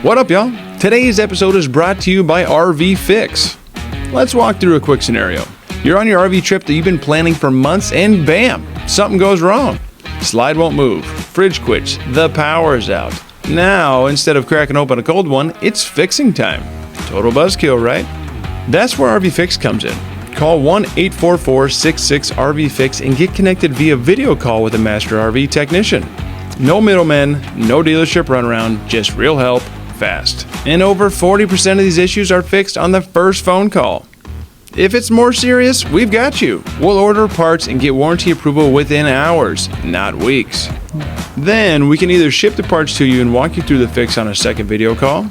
What up, y'all? Today's episode is brought to you by RVFix. Let's walk through a quick scenario. You're on your RV trip that you've been planning for months and bam, something goes wrong. Slide won't move, fridge quits, the power's out. Now, instead of cracking open a cold one, it's fixing time. Total buzzkill, right? That's where RVFix comes in. Call 1-844-66-RVFix and get connected via video call with a master RV technician. No middlemen, no dealership runaround, just real help, fast. And over 40% of these issues are fixed on the first phone call. If it's more serious, we've got you. We'll order parts and get warranty approval within hours, not weeks. Then we can either ship the parts to you and walk you through the fix on a second video call,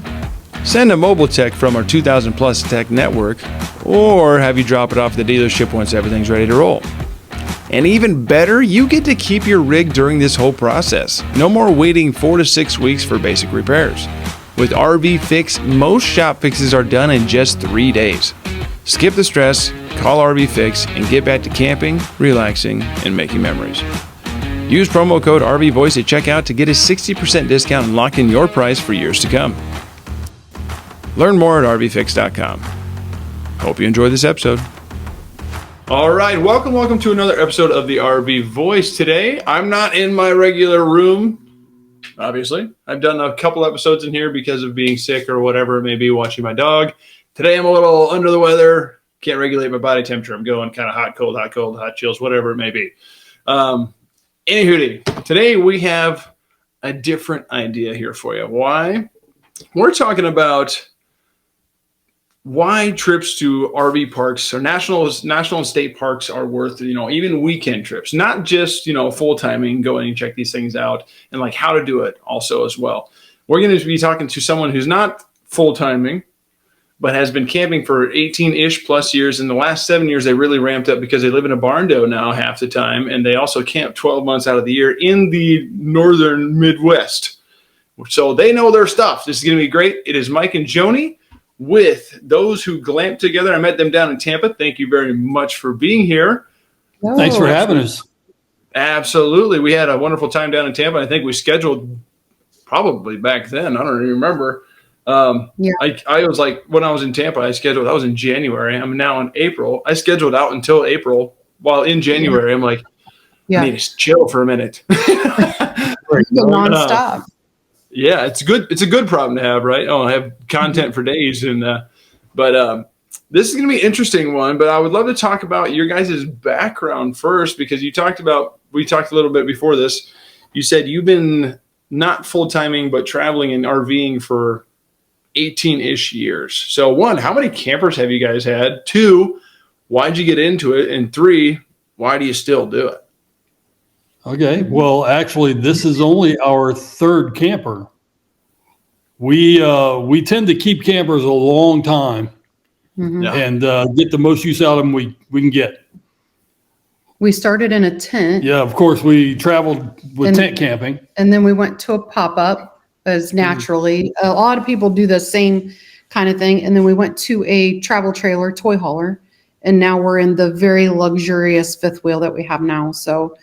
send a mobile tech from our 2,000 plus tech network, or have you drop it off at the dealership once everything's ready to roll. And even better, you get to keep your rig during this whole process. No more waiting 4 to 6 weeks for basic repairs. With RVFix, most shop fixes are done in just 3 days. Skip the stress, call RVFix, and get back to camping, relaxing, and making memories. Use promo code RVVoice at checkout to get a 60% discount and lock in your price for years to come. Learn more at RVFix.com. Hope you enjoy this episode. All right, welcome to another episode of the RV Voice. Today, I'm not in my regular room. Obviously, I've done a couple episodes in here because of being sick or whatever it may be, watching my dog. Today, I'm a little under the weather. Can't regulate my body temperature. I'm going kind of hot, cold, hot chills, whatever it may be. Anywho, today we have a different idea here for you. Why? We're talking about why trips to RV parks or national and state parks are worth, even weekend trips, not just, full timing, going and check these things out, and like how to do it also as well. We're going to be talking to someone who's not full timing, but has been camping for 18-ish plus years. In the last 7 years, they really ramped up because they live in a barn dough now half the time, and they also camp 12 months out of the year in the northern Midwest. So they know their stuff. This is going to be great. It is Mike and Joanie with Those Who Glamp Together. I met them down in Tampa. Thank you very much for being here. Oh, thanks for having us. Absolutely. We had a wonderful time down in Tampa. I think we scheduled probably back then. I don't even remember. I was like, when I was in Tampa, I was in January. I'm now in April. I scheduled out until April. While in January, I'm like, I need to chill for a minute. Nonstop. Yeah, it's good. It's a good problem to have, right? Oh, I have content for days, but this is going to be an interesting one. But I would love to talk about your guys' background first, because we talked a little bit before this. You said you've been not full timing, but traveling and RVing for 18-ish years. So 1, how many campers have you guys had? 2, why'd you get into it? And 3, why do you still do it? Okay. Well, actually, this is only our 3rd camper. We tend to keep campers a long time and get the most use out of them we can get. We started in a tent. Yeah, of course, we traveled with tent camping. And then we went to a pop-up as naturally. A lot of people do the same kind of thing. And then we went to a travel trailer, toy hauler. And now we're in the very luxurious 5th wheel that we have now. So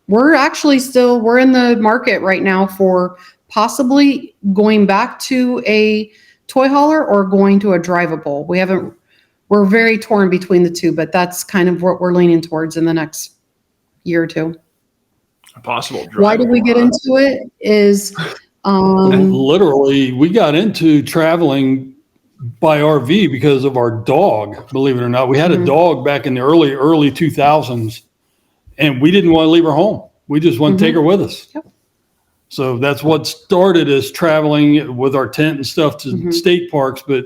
we're actually we're in the market right now for possibly going back to a toy hauler or going to a drivable. We're very torn between the two, but that's kind of what we're leaning towards in the next year or two. A possible drivable. Why did we get into it is literally we got into traveling by RV because of our dog, believe it or not. We had a dog back in the early 2000s. And we didn't want to leave her home. We just want to take her with us. Yep. So that's what started us traveling with our tent and stuff to state parks. But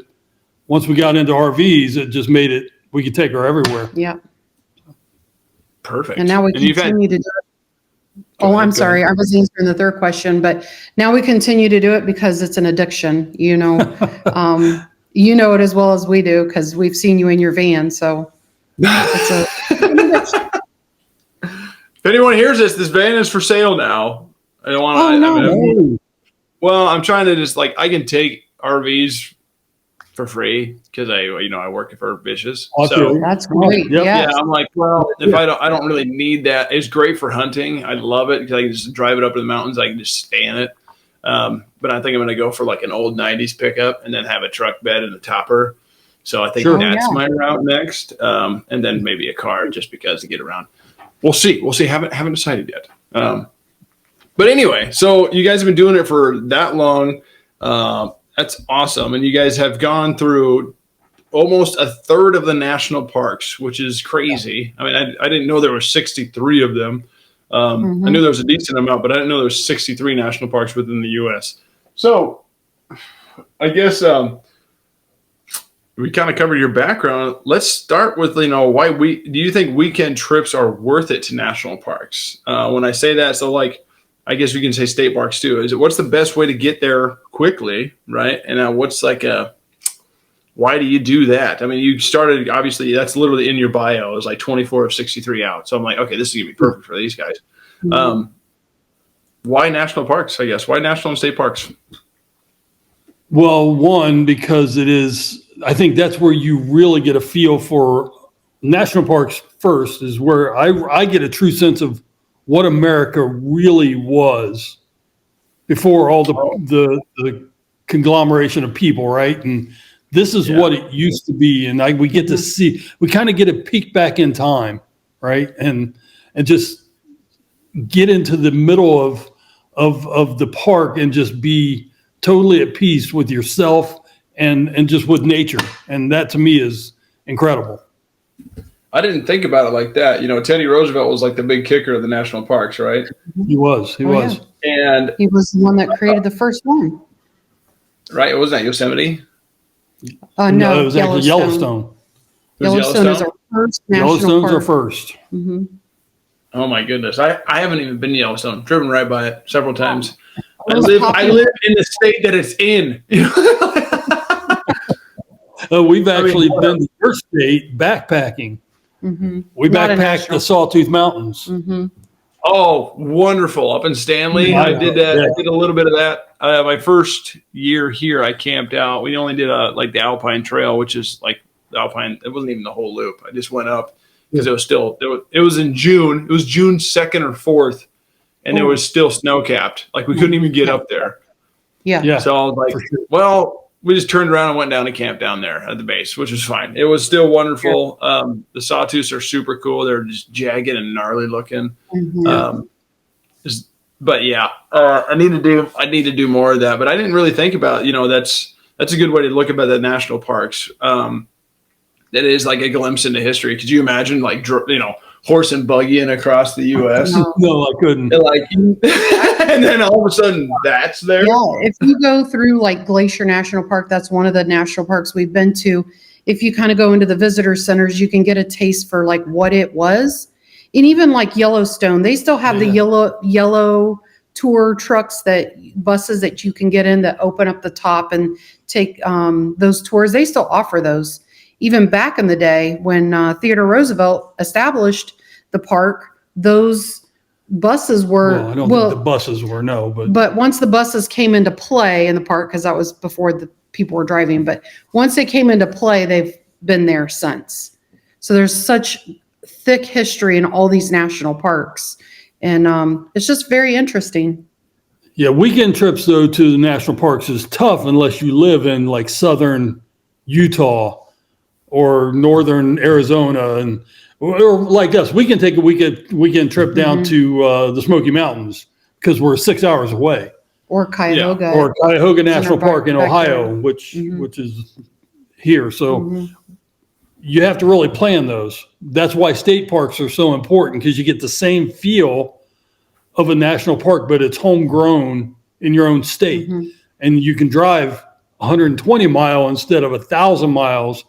once we got into RVs, it just made it, we could take her everywhere. Yeah. Perfect. And now we continue to do it. Oh, I'm sorry. I was answering the 3rd question, but now we continue to do it because it's an addiction. You know it as well as we do because we've seen you in your van. So it's an addiction. If anyone hears this van is for sale now. I don't want to. Well, I'm trying to just I can take RVs for free because I work for Vicious. So that's great. Yep. Yeah, I'm like, well, if I don't really need that. It's great for hunting. I love it because I can just drive it up to the mountains. I can just stay in it. But I think I'm going to go for like an old 90s pickup and then have a truck bed and a topper. So I think that's my route next. And then maybe a car just because to get around. We'll see. Haven't decided yet. But anyway, so you guys have been doing it for that long. That's awesome. And you guys have gone through almost a third of the national parks, which is crazy. I mean, I didn't know there were 63 of them. I knew there was a decent amount, but I didn't know there was 63 national parks within the U.S. So I guess we kind of covered your background. Let's start with, why do you think weekend trips are worth it to national parks? When I say that, so like, I guess we can say state parks too. What's the best way to get there quickly, right? And what's why do you do that? I mean, you started, obviously, that's literally in your bio. It was like 24 of 63 out. So I'm like, okay, this is going to be perfect for these guys. Why national parks, I guess? Why national and state parks? Well, one, because I think that's where you really get a feel for national parks first, is where I get a true sense of what America really was before all the conglomeration of people, right? And this is what it used to be. And we get to see, we kind of get a peek back in time, right? And just get into the middle of the park and just be totally at peace with yourself and just with nature. And that to me is incredible. I didn't think about it like that. Teddy Roosevelt was like the big kicker of the national parks, right? He was. Yeah. And he was the one that created the first one. Right? Wasn't that Yosemite? No, it was actually Yellowstone. Yellowstone is our first national Yellowstone's park. our first. Oh my goodness. I haven't even been to Yellowstone. Driven right by it several times. I live in the state that it's in. We've actually been to your state backpacking. We backpacked the Sawtooth Mountains. Oh, wonderful. Up in Stanley. I did that. I did a little bit of that. My first year here, I camped out. We only did the Alpine Trail, which is like the Alpine. It wasn't even the whole loop. I just went up because it was in June. It was June 2nd or 4th. And it was still snow capped. Like we couldn't even get up there. Yeah. So I was like, well, we just turned around and went down to camp down there at the base, which was fine. It was still wonderful. The sawtooths are super cool. They're just jagged and gnarly looking. But yeah, I need to do more of that. But I didn't really think about, that's a good way to look about the national parks. That is like a glimpse into history. Could you imagine horse and buggying across the U.S.? No, I couldn't. And then all of a sudden that's there. Yeah, if you go through like Glacier National Park, that's one of the national parks we've been to. If you kind of go into the visitor centers, you can get a taste for like what it was. And even like Yellowstone, they still have the yellow tour trucks, buses that you can get in that open up the top and take those tours. They still offer those. Even back in the day when Theodore Roosevelt established the park, those buses were. Well, I don't think the buses were, no. But once the buses came into play in the park, because that was before the people were driving, but once they came into play, they've been there since. So there's such thick history in all these national parks. And it's just very interesting. Yeah, weekend trips, though, to the national parks is tough unless you live in like southern Utah or northern Arizona, or like us. We can take a weekend trip down to the Smoky Mountains because we're 6 hours away. Or Cuyahoga. Or Cuyahoga National Park in Ohio, which is here. So you have to really plan those. That's why state parks are so important, because you get the same feel of a national park, but it's homegrown in your own state. And you can drive 120 miles instead of 1,000 miles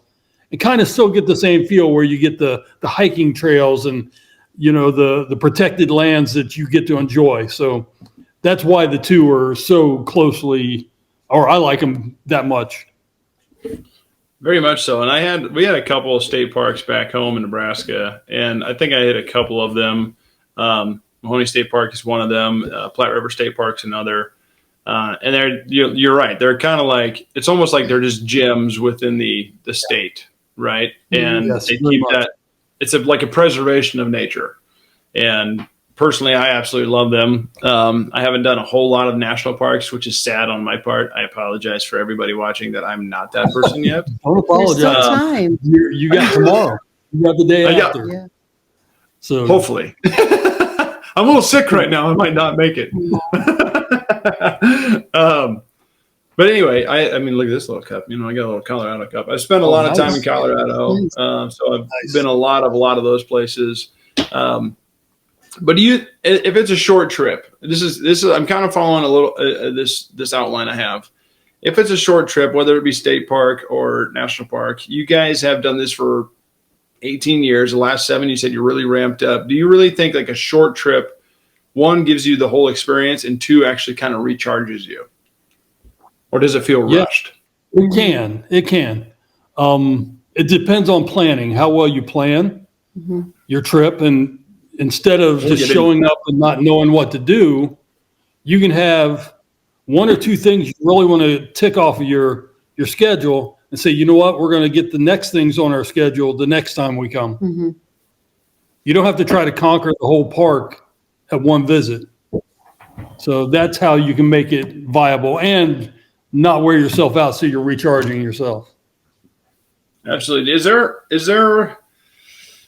and kind of still get the same feel where you get the hiking trails and, the protected lands that you get to enjoy. So that's why the two are so closely, or I like them that much. Very much so. And we had a couple of state parks back home in Nebraska, and I think I hit a couple of them. Mahoney State Park is one of them. Platte River State Park's another. And you're right. They're kind of like, it's almost like they're just gems within the state, right? And they keep that. It's like a preservation of nature. And personally, I absolutely love them. I haven't done a whole lot of national parks, which is sad on my part. I apologize for everybody watching that I'm not that person yet. Don't apologize. There's still time. You got tomorrow. You got the day after. Yeah. So hopefully. I'm a little sick right now. I might not make it. But anyway, I mean, look at this little cup. You know, I got a little Colorado cup. I spent a lot of time in Colorado, so I've been a lot of those places. But if it's a short trip, this is I'm kind of following a little this outline I have. If it's a short trip, whether it be state park or national park, you guys have done this for 18 years. The last 7, you said you're really ramped up. Do you really think like a short trip, 1, gives you the whole experience, and 2, actually kind of recharges you? Or does it feel rushed? It can. It depends on planning, how well you plan your trip. And instead of just showing up and not knowing what to do, you can have 1 or 2 things you really want to tick off of your schedule and say, you know what, we're going to get the next things on our schedule the next time we come. Mm-hmm. You don't have to try to conquer the whole park at one visit. So that's how you can make it viable and not wear yourself out so you're recharging yourself. Absolutely. Is there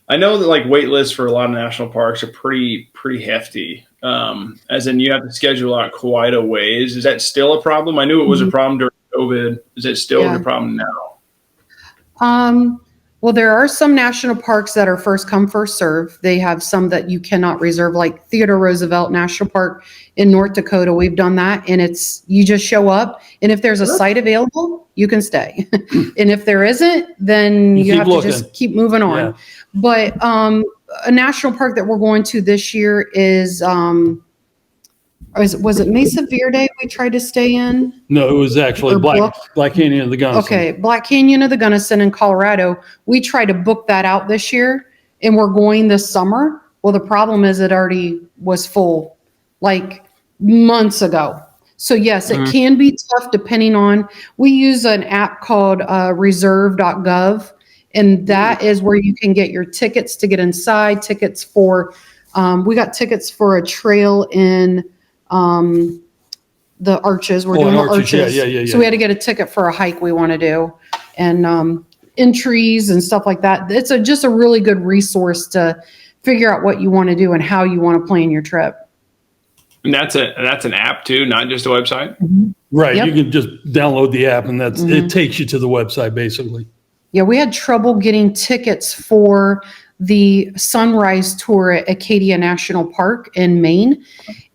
I know that like wait lists for a lot of national parks are pretty hefty. As in you have to schedule out quite a ways. Is that still a problem? I knew it was a problem during COVID. Is it still a problem now? Well, there are some national parks that are first come, first serve. They have some that you cannot reserve, like Theodore Roosevelt National Park in North Dakota. We've done that, and you just show up, and if there's a site available, you can stay. And if there isn't, then you have to just keep moving on. Yeah. But a national park that we're going to this year is was it Mesa Verde we tried to stay in? No, it was actually Black Canyon of the Gunnison. Okay, Black Canyon of the Gunnison in Colorado. We tried to book that out this year, and we're going this summer. Well, the problem is it already was full like months ago. So yes, it can be tough depending on, we use an app called reserve.gov, and that is where you can get your tickets to get inside, tickets for, we got tickets for a trail in the Arches. We're doing the Arches. Yeah. So we had to get a ticket for a hike we want to do, and entries and stuff like that. It's just a really good resource to figure out what you want to do and how you want to plan your trip. And that's an app too, not just a website? Mm-hmm. Right. Yep. You can just download the app, and it takes you to the website basically. Yeah, we had trouble getting tickets for the sunrise tour at Acadia National Park in Maine.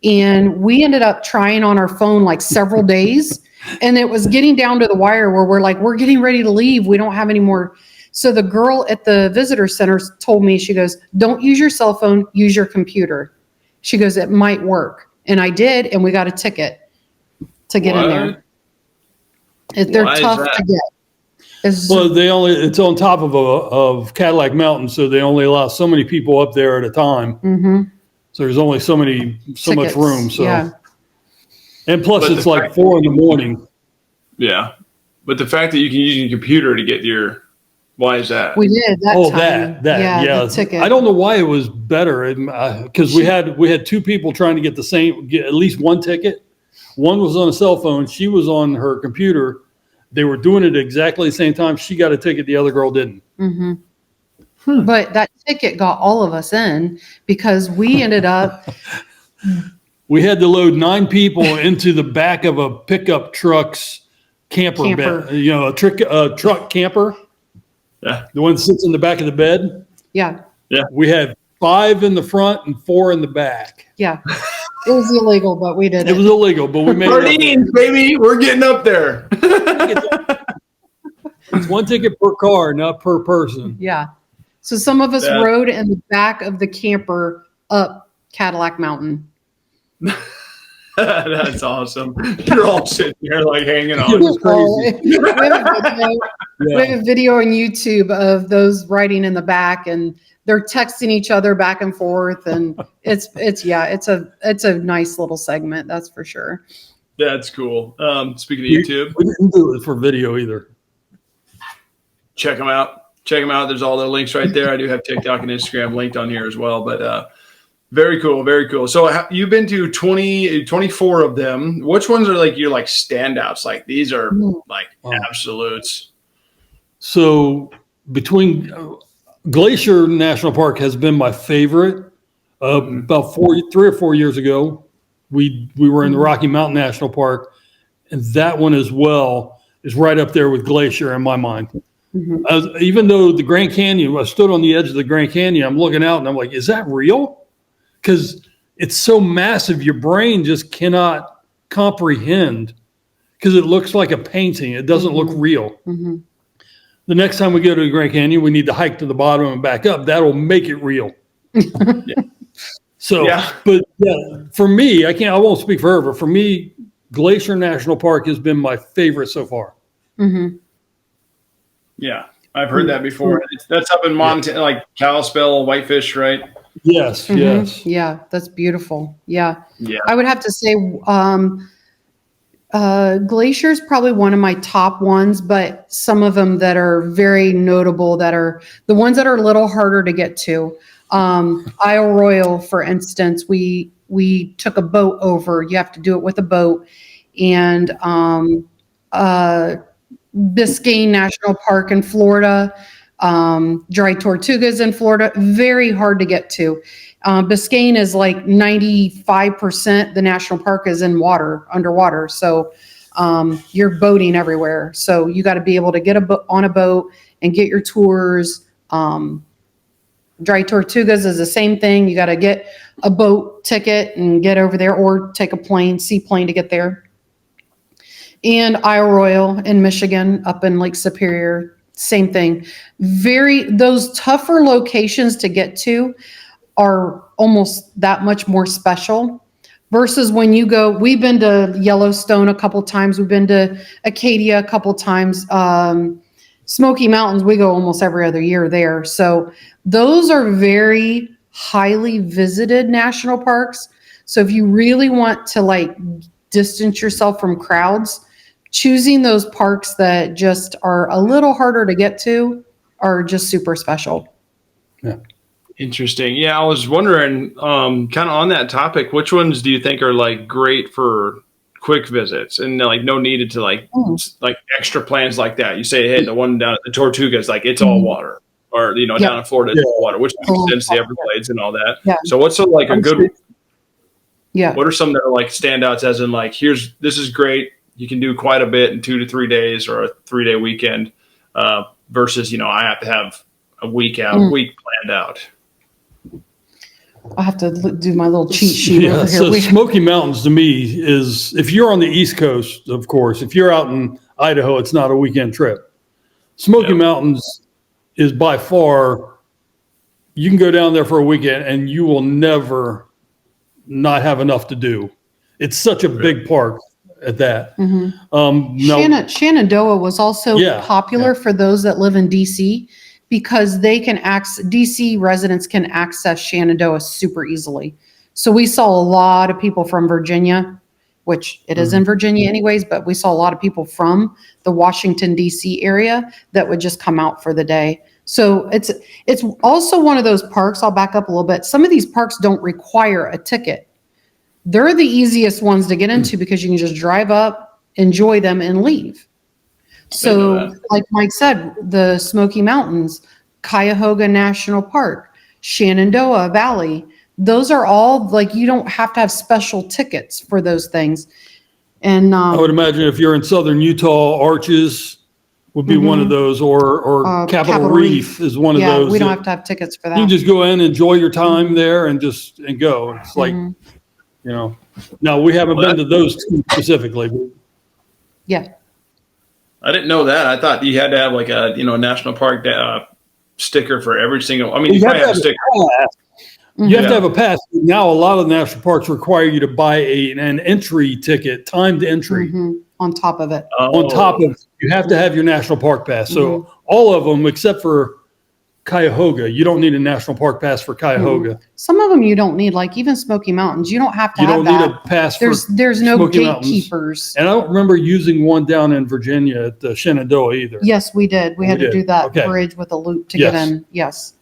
And we ended up trying on our phone like several days, and it was getting down to the wire where we're like, we're getting ready to leave. We don't have any more. So the girl at the visitor center told me, she goes, don't use your cell phone, use your computer. She goes, it might work. And I did, and we got a ticket to get in there. They're tough to get. It's on top of Cadillac Mountain, so they only allow so many people up there at a time. Mm-hmm. So there's only so much room. So, and plus it's like 4 a.m. Yeah, but the fact that you can use your computer to get why is that? We did that. Yeah. The ticket. I don't know why it was better, because we had 2 people trying to get at least one ticket. One was on a cell phone. She was on her computer. They were doing it at exactly the same time. She got a ticket. The other girl didn't. Mm-hmm. But that ticket got all of us in because we ended up. We had to load 9 people into the back of a pickup truck's camper. Bed. A truck camper. Yeah. The one that sits in the back of the bed. Yeah. Yeah. We had 5 in the front and 4 in the back. Yeah. It was illegal, but we did it. It was illegal, but we made it up. Baby, we're getting up there. It's 1 ticket per car, not per person. Yeah. So some of us rode in the back of the camper up Cadillac Mountain. That's awesome. You're all sitting here like hanging on. It's crazy. We have a video on YouTube of those riding in the back, and they're texting each other back and forth, and it's a nice little segment, that's for sure. That's cool. Speaking of YouTube, we didn't do it for video either. Check them out. There's all the links right there. I do have TikTok and Instagram linked on here as well. But Very cool. Very cool. So you've been to 24 of them. Which ones are like your like standouts? Like these are like absolutes. So between Glacier National Park has been my favorite. About 3 or 4 years ago, we were in the Rocky Mountain National Park, and that one as well is right up there with Glacier in my mind. Even though the Grand Canyon, I stood on the edge of the Grand Canyon, I'm looking out and I'm like, is that real? Because it's so massive, your brain just cannot comprehend because it looks like a painting. It doesn't look real. The next time we go to the Grand Canyon, we need to hike to the bottom and back up. That'll make it real. So, but yeah, for me, I won't speak for her, but for me, Glacier National Park has been my favorite so far. Yeah, I've heard that before. That's up in Montana, like Kalispell, Whitefish, right? Yes, yes. Yeah, that's beautiful. Yeah. I would have to say Glacier is probably one of my top ones, but some of them that are very notable that are the ones that are a little harder to get to. Isle Royal, for instance, we took a boat over. You have to do it with a boat. And Biscayne National Park in Florida, Dry Tortugas in Florida, very hard to get to. Biscayne is like 95%. The national park is in water, underwater. So you're boating everywhere. So you got to be able to get on a boat and get your tours. Dry Tortugas is the same thing. You got to get a boat ticket and get over there, or take a seaplane to get there. And Isle Royal in Michigan, up in Lake Superior, same thing. Those tougher locations to get to are almost that much more special versus when you go. We've been to Yellowstone a couple times. We've been to Acadia a couple times. Smoky Mountains, we go almost every other year there. So those are very highly visited national parks. So if you really want to like distance yourself from crowds, choosing those parks that just are a little harder to get to are just super special. Yeah. Interesting. Yeah, I was wondering, kind of on that topic, which ones do you think are like great for quick visits and like no needed to like extra plans like that? You say, hey, the one down at the Tortugas, like it's all water, or down in Florida, it's all water, which makes sense, the Everglades and all that. Yeah. So what's like a good? Yeah. What are some that are like standouts? As in, like, this is great. You can do quite a bit in 2 to 3 days or a 3-day weekend, versus I have to have a week planned out. I'll have to do my little cheat sheet over here. So Smoky Mountains to me is, if you're on the East Coast, of course, if you're out in Idaho, it's not a weekend trip. Smoky Mountains is by far, you can go down there for a weekend and you will never not have enough to do. It's such a big park at that. Shenandoah was also popular for those that live in DC, because DC residents can access Shenandoah super easily. So we saw a lot of people from Virginia, which it is in Virginia anyways, but we saw a lot of people from the Washington, DC area that would just come out for the day. So it's also one of those parks. I'll back up a little bit. Some of these parks don't require a ticket. They're the easiest ones to get into because you can just drive up, enjoy them, and leave. So like Mike said, the Smoky Mountains, Cuyahoga National Park, Shenandoah Valley, those are all like, you don't have to have special tickets for those things. And I would imagine if you're in southern Utah, Arches would be one of those, or Capitol Reef is one of those. We don't have to have tickets for that. You can just go in, enjoy your time there, and go. It's like, now we haven't been to those two specifically. But yeah. I didn't know that. I thought you had to have like a national park sticker for every single. I mean, you probably have a sticker. You have to have a pass. Now a lot of the national parks require you to buy an entry ticket, timed entry. On top of it. On top of, you have to have your national park pass. So all of them, except for Cuyahoga, you don't need a national park pass for Cuyahoga. Some of them you don't need, like even Smoky Mountains. You don't have to have that. You don't need a pass there's no Smoky gatekeepers. Mountains. And I don't remember using one down in Virginia at the Shenandoah either. Yes, we did. We had to do that bridge with a loop to get in. Yes.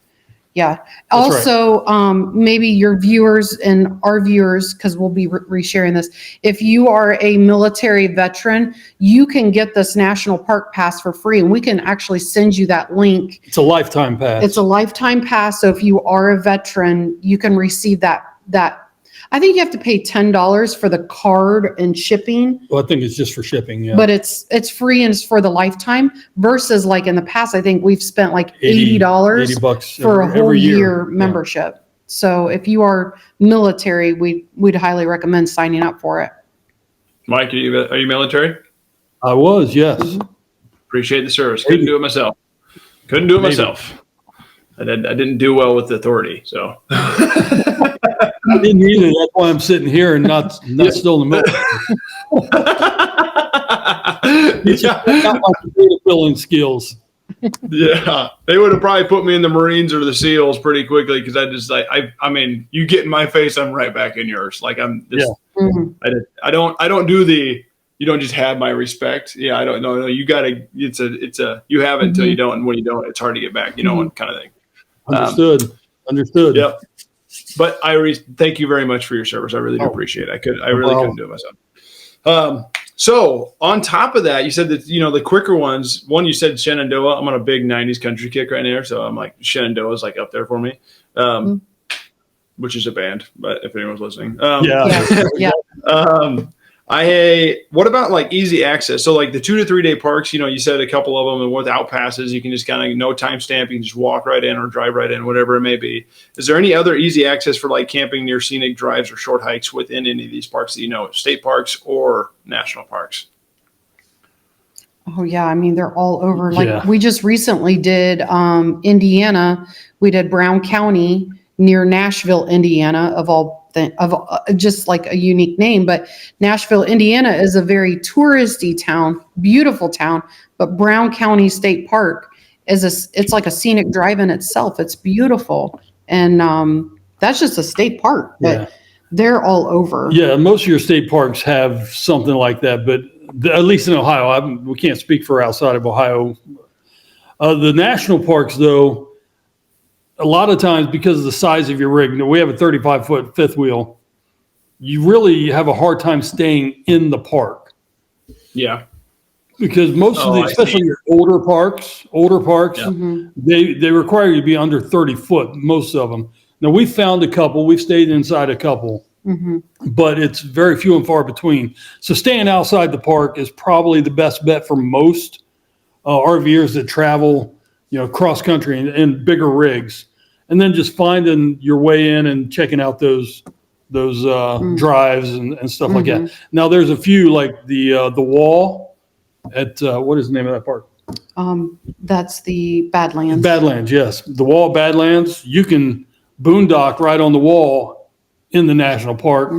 Yeah. That's Also, maybe your viewers and our viewers, because we'll be resharing this. If you are a military veteran, you can get this national park pass for free, and we can actually send you that link. It's a lifetime pass. It's a lifetime pass. So if you are a veteran, you can receive that. I think you have to pay $10 for the card and shipping. Well, I think it's just for shipping. Yeah. But it's free and it's for the lifetime versus like in the past, I think we've spent like $80 for a whole year membership. Yeah. So if you are military, we'd highly recommend signing up for it. Mike, are you military? I was, yes. Mm-hmm. Appreciate the service. Couldn't do it myself. I didn't do well with the authority, so. I didn't either. That's why I'm sitting here and not still in the middle. I got my data filling skills. Yeah, they would have probably put me in the Marines or the SEALs pretty quickly because I just like I mean, you get in my face, I'm right back in yours. Like I'm just, I don't do the. You don't just have my respect. Yeah, I don't know. No, you gotta. It's a. You have it until you don't, and when you don't, it's hard to get back. You know, kind of thing. Understood. Yep. But thank you very much for your service. I really do appreciate it. I really couldn't do it myself. So on top of that, you said that, the quicker ones, one, you said Shenandoah. I'm on a big 90s country kick right now. So I'm like, Shenandoah is like up there for me, which is a band, but if anyone's listening. Yeah. What about like easy access? So like the 2 to 3 day parks, you said a couple of them, and without passes, you can just kind of no timestamp. You can just walk right in or drive right in, whatever it may be. Is there any other easy access for like camping near scenic drives or short hikes within any of these parks that state parks or national parks? Oh yeah. I mean, they're all over. Like we just recently did Indiana. We did Brown County near Nashville, Indiana, just like a unique name, but Nashville, Indiana is a very touristy town, beautiful town, but Brown County State Park it's like a scenic drive in itself. It's beautiful. And that's just a state park, but they're all over. Yeah. Most of your state parks have something like that, but at least in Ohio, we can't speak for outside of Ohio. The national parks though, a lot of times because of the size of your rig, we have a 35-foot fifth wheel, you really have a hard time staying in the park. Yeah. Because most of especially your older parks, they require you to be under 30 foot, most of them. Now we found a couple, we've stayed inside a couple, but it's very few and far between. So staying outside the park is probably the best bet for most RVers that travel, cross country in bigger rigs. And then just finding your way in and checking out those drives and stuff like that. Now there's a few like the Wall at what is the name of that park? That's the Badlands. Badlands, yes. The Wall Badlands. You can boondock right on the Wall in the national park.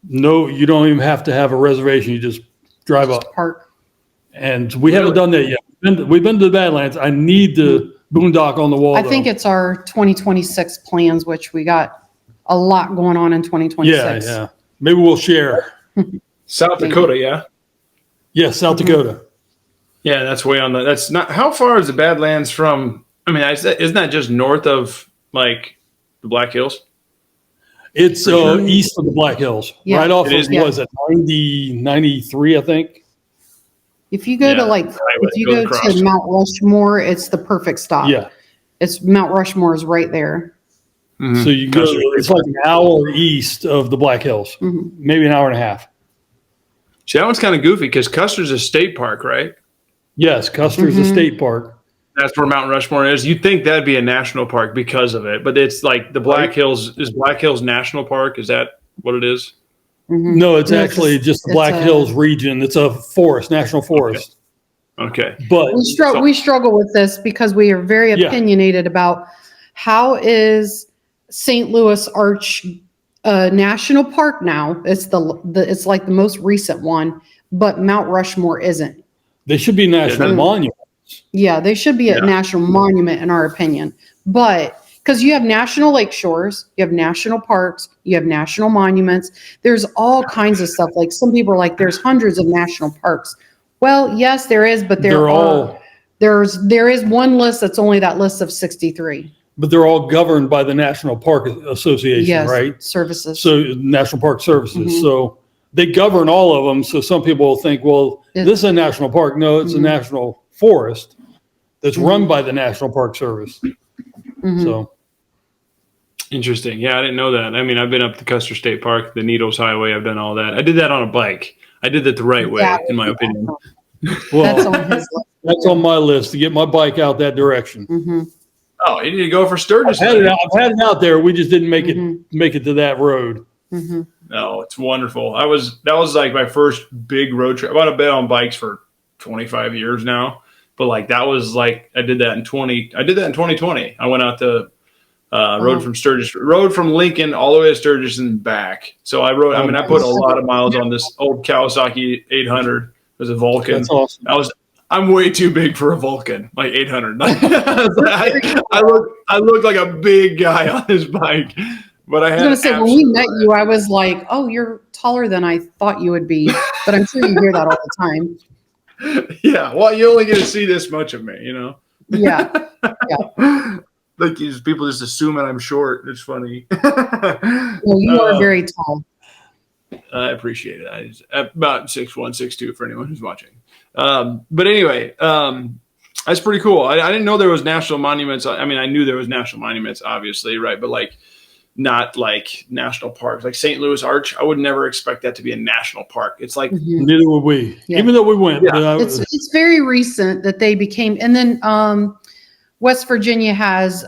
No, you don't even have to have a reservation. You just drive up. Park. And we haven't done that yet. We've been to the Badlands. I need to boondock on the Wall. I think it's our 2026 plans, which we got a lot going on in 2026. Yeah. Maybe we'll share. South Dakota, yeah? Yeah, South Dakota. Yeah, that's way on that's not, how far is the Badlands from, isn't that just north of like the Black Hills? It's east of the Black Hills. Yeah. Right off of, was it 93, I think? If you go to Mount Rushmore, it's the perfect stop. Yeah. It's Mount Rushmore is right there. So you go, it's like an hour east of the Black Hills, maybe an hour and a half. See, that one's kind of goofy because Custer's a state park, right? Yes, Custer's a state park. That's where Mount Rushmore is. You'd think that'd be a national park because of it, but it's like the Black Hills is Black Hills National Park. Is that what it is? No, it's actually just the Black Hills region. It's a forest, national forest. Okay. But we struggle with this because we are very opinionated about how is St. Louis Arch National Park now. It's it's like the most recent one, but Mount Rushmore isn't. They should be national monuments. Yeah, they should be a national monument in our opinion. But because you have national lake shores, you have national parks, you have national monuments. There's all kinds of stuff. Like some people are like, there's hundreds of national parks. Well, yes, there is, but there is one list that's only that list of 63. but they're all governed by the National Park Association, Yes, right? services. So National Park Services. Mhm. So they govern all of them. So some people will think, well, this is a national park. No, it's a national forest that's run by the National Park Service. So Interesting. Yeah, I didn't know that. I mean, I've been up to Custer State Park, the Needles Highway. I've done all that. I did that on a bike. I did that the right way, in my opinion. well, That's on his list. that's on my list to get my bike out that direction. Oh, you need to go for Sturgis. I've had it out there. We just didn't make it to that road. No, it's wonderful. That was like my first big road trip. I've been on bikes for 25 years now, but like that was like I did that in 2020. I went out to rode from Sturgis, rode from Lincoln all the way to Sturgis and back. So I rode. I mean, I put a lot of miles on this old Kawasaki 800. It was a Vulcan. That's awesome. I'm way too big for a Vulcan, like 800. I look like a big guy on his bike. But I was going to say, when we met you, I was like, oh, you're taller than I thought you would be. But I'm sure you hear that all the time. Yeah. Well, you only get to see this much of me, you know? Yeah. Like these people just assume that I'm short. It's funny. Well, you are very tall. I appreciate it. I'm about 6'1", 6'2" for anyone who's watching. But anyway, that's pretty cool. I didn't know there was national monuments. I mean, I knew there was national monuments, obviously, right? But like, not like national parks, like St. Louis Arch. I would never expect that to be a national park. It's like neither would we, even though we went. Yeah. It's very recent that they became, and then West Virginia has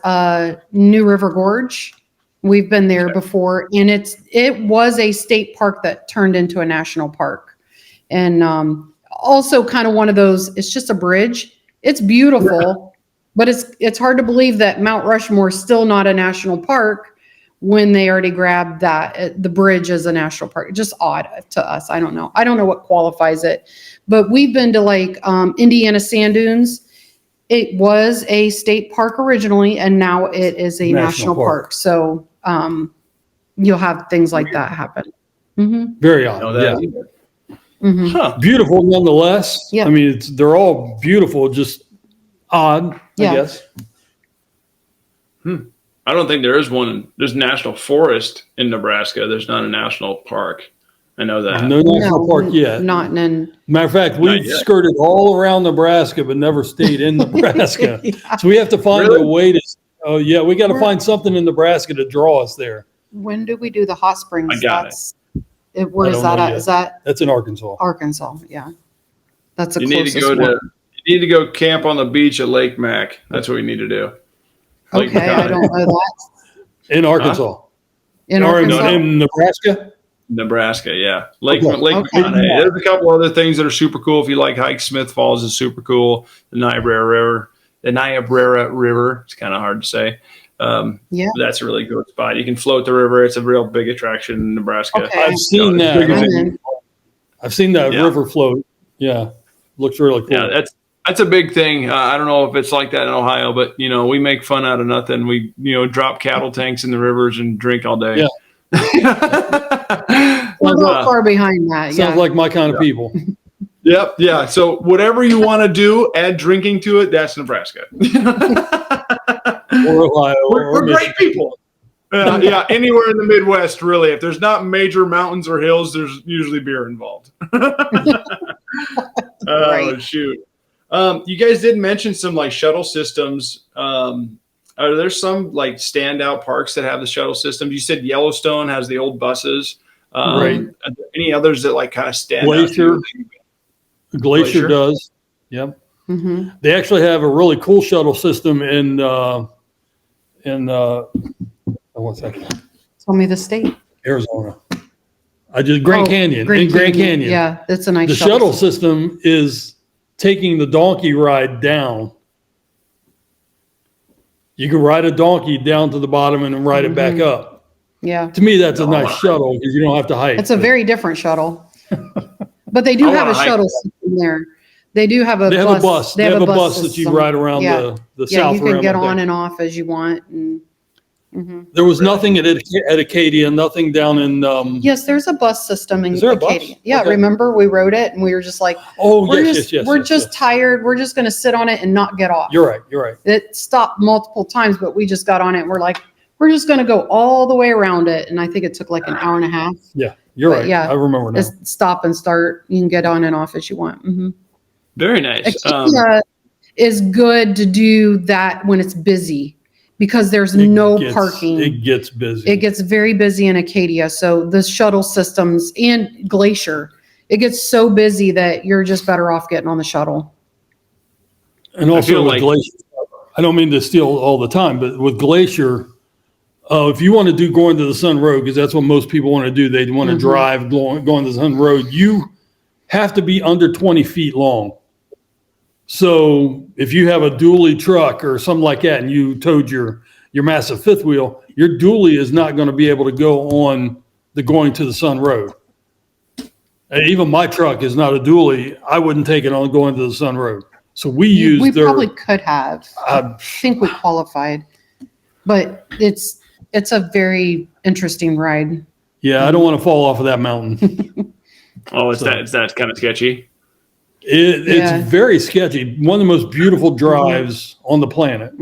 New River Gorge. We've been there before, and it was a state park that turned into a national park, and also kind of one of those. It's just a bridge. It's beautiful, but it's hard to believe that Mount Rushmore is still not a national park when they already grabbed the bridge as a national park. Just odd to us. I don't know what qualifies it, but we've been to like Indiana Sand Dunes. It was a state park originally, and now it is a national park. So you'll have things like that happen. Very odd. Huh. Beautiful nonetheless. Yeah. I mean, they're all beautiful, just odd, I guess. I don't think there is one. There's national forest in Nebraska. There's not a national park. I know that. No national park yet. Not in. Matter of fact, we've skirted all around Nebraska, but never stayed in Nebraska. So we have to find a way to. Oh yeah, we got to find something in Nebraska to draw us there. When do we do the hot springs? I got it. Where is that at? Is that? That's in Arkansas. Arkansas, yeah. That's a You need closest to go one. You need to go camp on the beach at Lake Mac. That's what we need to do. Okay, I don't know that. In Arkansas. In Arkansas? In Nebraska? Nebraska, yeah. Lake Okay. McConaughey. There's a couple other things that are super cool. If you like hike, Smith Falls is super cool. The Niobrara River. It's kind of hard to say. That's a really good spot. You can float the river. It's a real big attraction in Nebraska. Okay. I've seen that. I've seen that river float. Yeah. Looks really cool. Yeah, that's a big thing. I don't know if it's like that in Ohio, but we make fun out of nothing. We drop cattle tanks in the rivers and drink all day. Yeah. We're not far behind that. Sounds like my kind of people. Yep. Yeah. So whatever you want to do, add drinking to it. That's Nebraska. Or Ohio. We're great people. Yeah. Anywhere in the Midwest, really. If there's not major mountains or hills, there's usually beer involved. Oh, shoot. You guys did mention some like shuttle systems. Are there some like standout parks that have the shuttle systems? You said Yellowstone has the old buses. Right. Are there any others that like kind of stand Glacier. out? Glacier does. Yep. Mm-hmm. They actually have a really cool shuttle system in one second. Tell me the state. Arizona. Grand Canyon. Grand Canyon. Yeah, it's a nice The shuttle system is taking the donkey ride down. You can ride a donkey down to the bottom and then ride it back up. Yeah. To me, that's a nice shuttle because you don't have to hike. It's a very different shuttle. But they do have a shuttle system there. They do have a bus. They have a bus that you ride around the south you can rim get of on there. and off as you want. And There was nothing at Acadia, nothing down in. Yes, there's a bus system in Is there a Acadia. bus? Yeah, Okay. remember we rode it and we were just like, Oh, we're yes, just, yes, yes. we're yes, just yes. tired. We're just going to sit on it and not get off. You're right. You're right. It stopped multiple times, but we just got on it and we're like, we're just going to go all the way around it. And I think it took like an hour and a half. Yeah, you're But right. yeah, I remember now. Just stop and start. You can get on and off as you want. Very nice. Acadia is good to do that when it's busy because there's no parking. It gets busy. It gets very busy in Acadia. So the shuttle systems and Glacier, it gets so busy that you're just better off getting on the shuttle. And also with Glacier, I don't mean to steal all the time, but with Glacier, if you want to do going to the Sun Road, because that's what most people want to do, they want to drive going to the Sun Road, you have to be under 20 feet long. So if you have a dually truck or something like that and you towed your massive fifth wheel, your dually is not going to be able to go on the going to the Sun Road. And even my truck is not a dually. I wouldn't take it on going to the Sun Road. So we probably could have. I think we qualified, but it's a very interesting ride. Yeah, I don't want to fall off of that mountain. It's that kind of sketchy. It's very sketchy. One of the most beautiful drives on the planet,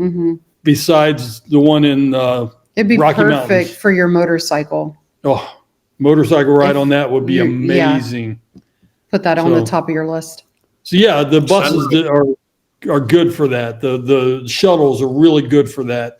besides the one in it'd be Rocky perfect Mountains. for your motorcycle. Oh, motorcycle ride on that would be amazing. Yeah. Put that on the top of your list. So yeah, the buses that are good for that. The shuttles are really good for that.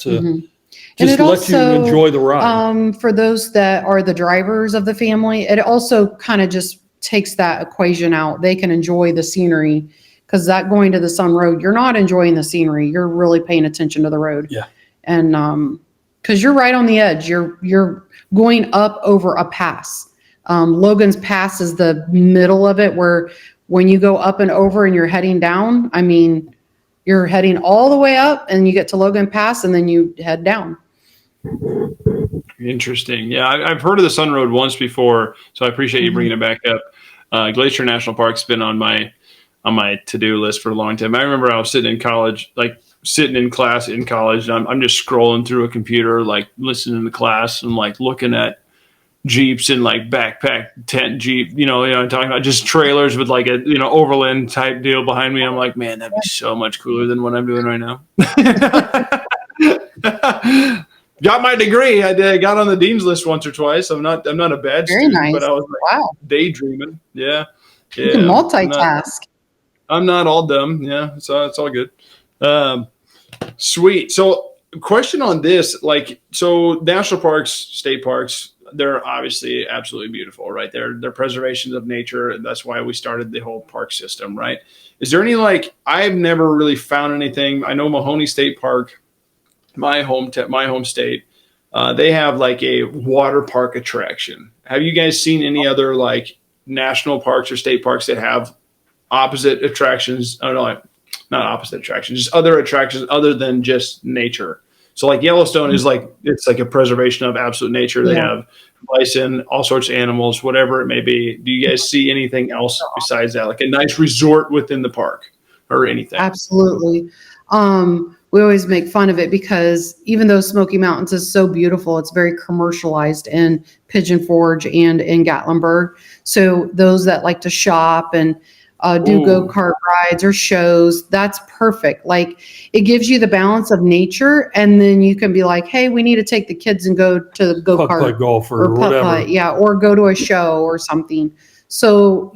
Just let you enjoy the ride. For those that are the drivers of the family, it also kind of just takes that equation out. They can enjoy the scenery because that going to the Sun Road, you're not enjoying the scenery. You're really paying attention to the road. Yeah. And because you're right on the edge, you're going up over a pass. Logan's Pass is the middle of it where when you go up and over and you're heading down, I mean, you're heading all the way up and you get to Logan Pass and then you head down. Interesting. Yeah, I've heard of the Sun Road once before, so I appreciate you bringing it back up. Glacier National Park's been on my to-do list for a long time. I remember I was sitting in college, like sitting in class in college, and I'm just scrolling through a computer, like listening to class and like looking at Jeeps and like backpack tent Jeep, I'm talking about just trailers with like a overland type deal behind me. I'm like, man, that'd be so much cooler than what I'm doing right now. Got my degree. I got on the dean's list once or twice. I'm not a bad student, nice. but I was like daydreaming. Yeah. You can multitask. I'm not all dumb. Yeah. So it's all good. Sweet. So question on this, so national parks, state parks, they're obviously absolutely beautiful, right? They're preservations of nature. That's why we started the whole park system, right? Is there any, I've never really found anything. I know Mahoney State Park, my home state, they have like a water park attraction. Have you guys seen any other national parks or state parks that have opposite attractions? Oh no, not opposite attractions, just other attractions other than just nature. So Yellowstone is it's like a preservation of absolute nature. They have bison, all sorts of animals, whatever it may be. Do you guys see anything else besides that? Like a nice resort within the park or anything? Absolutely. We always make fun of it because even though Smoky Mountains is so beautiful, it's very commercialized in Pigeon Forge and in Gatlinburg. So those that like to shop and do go-kart rides or shows, that's perfect. It gives you the balance of nature, and then you can be like, hey, we need to take the kids and go to the go-kart putt-putt golf or whatever. Putt-putt, or go to a show or something. So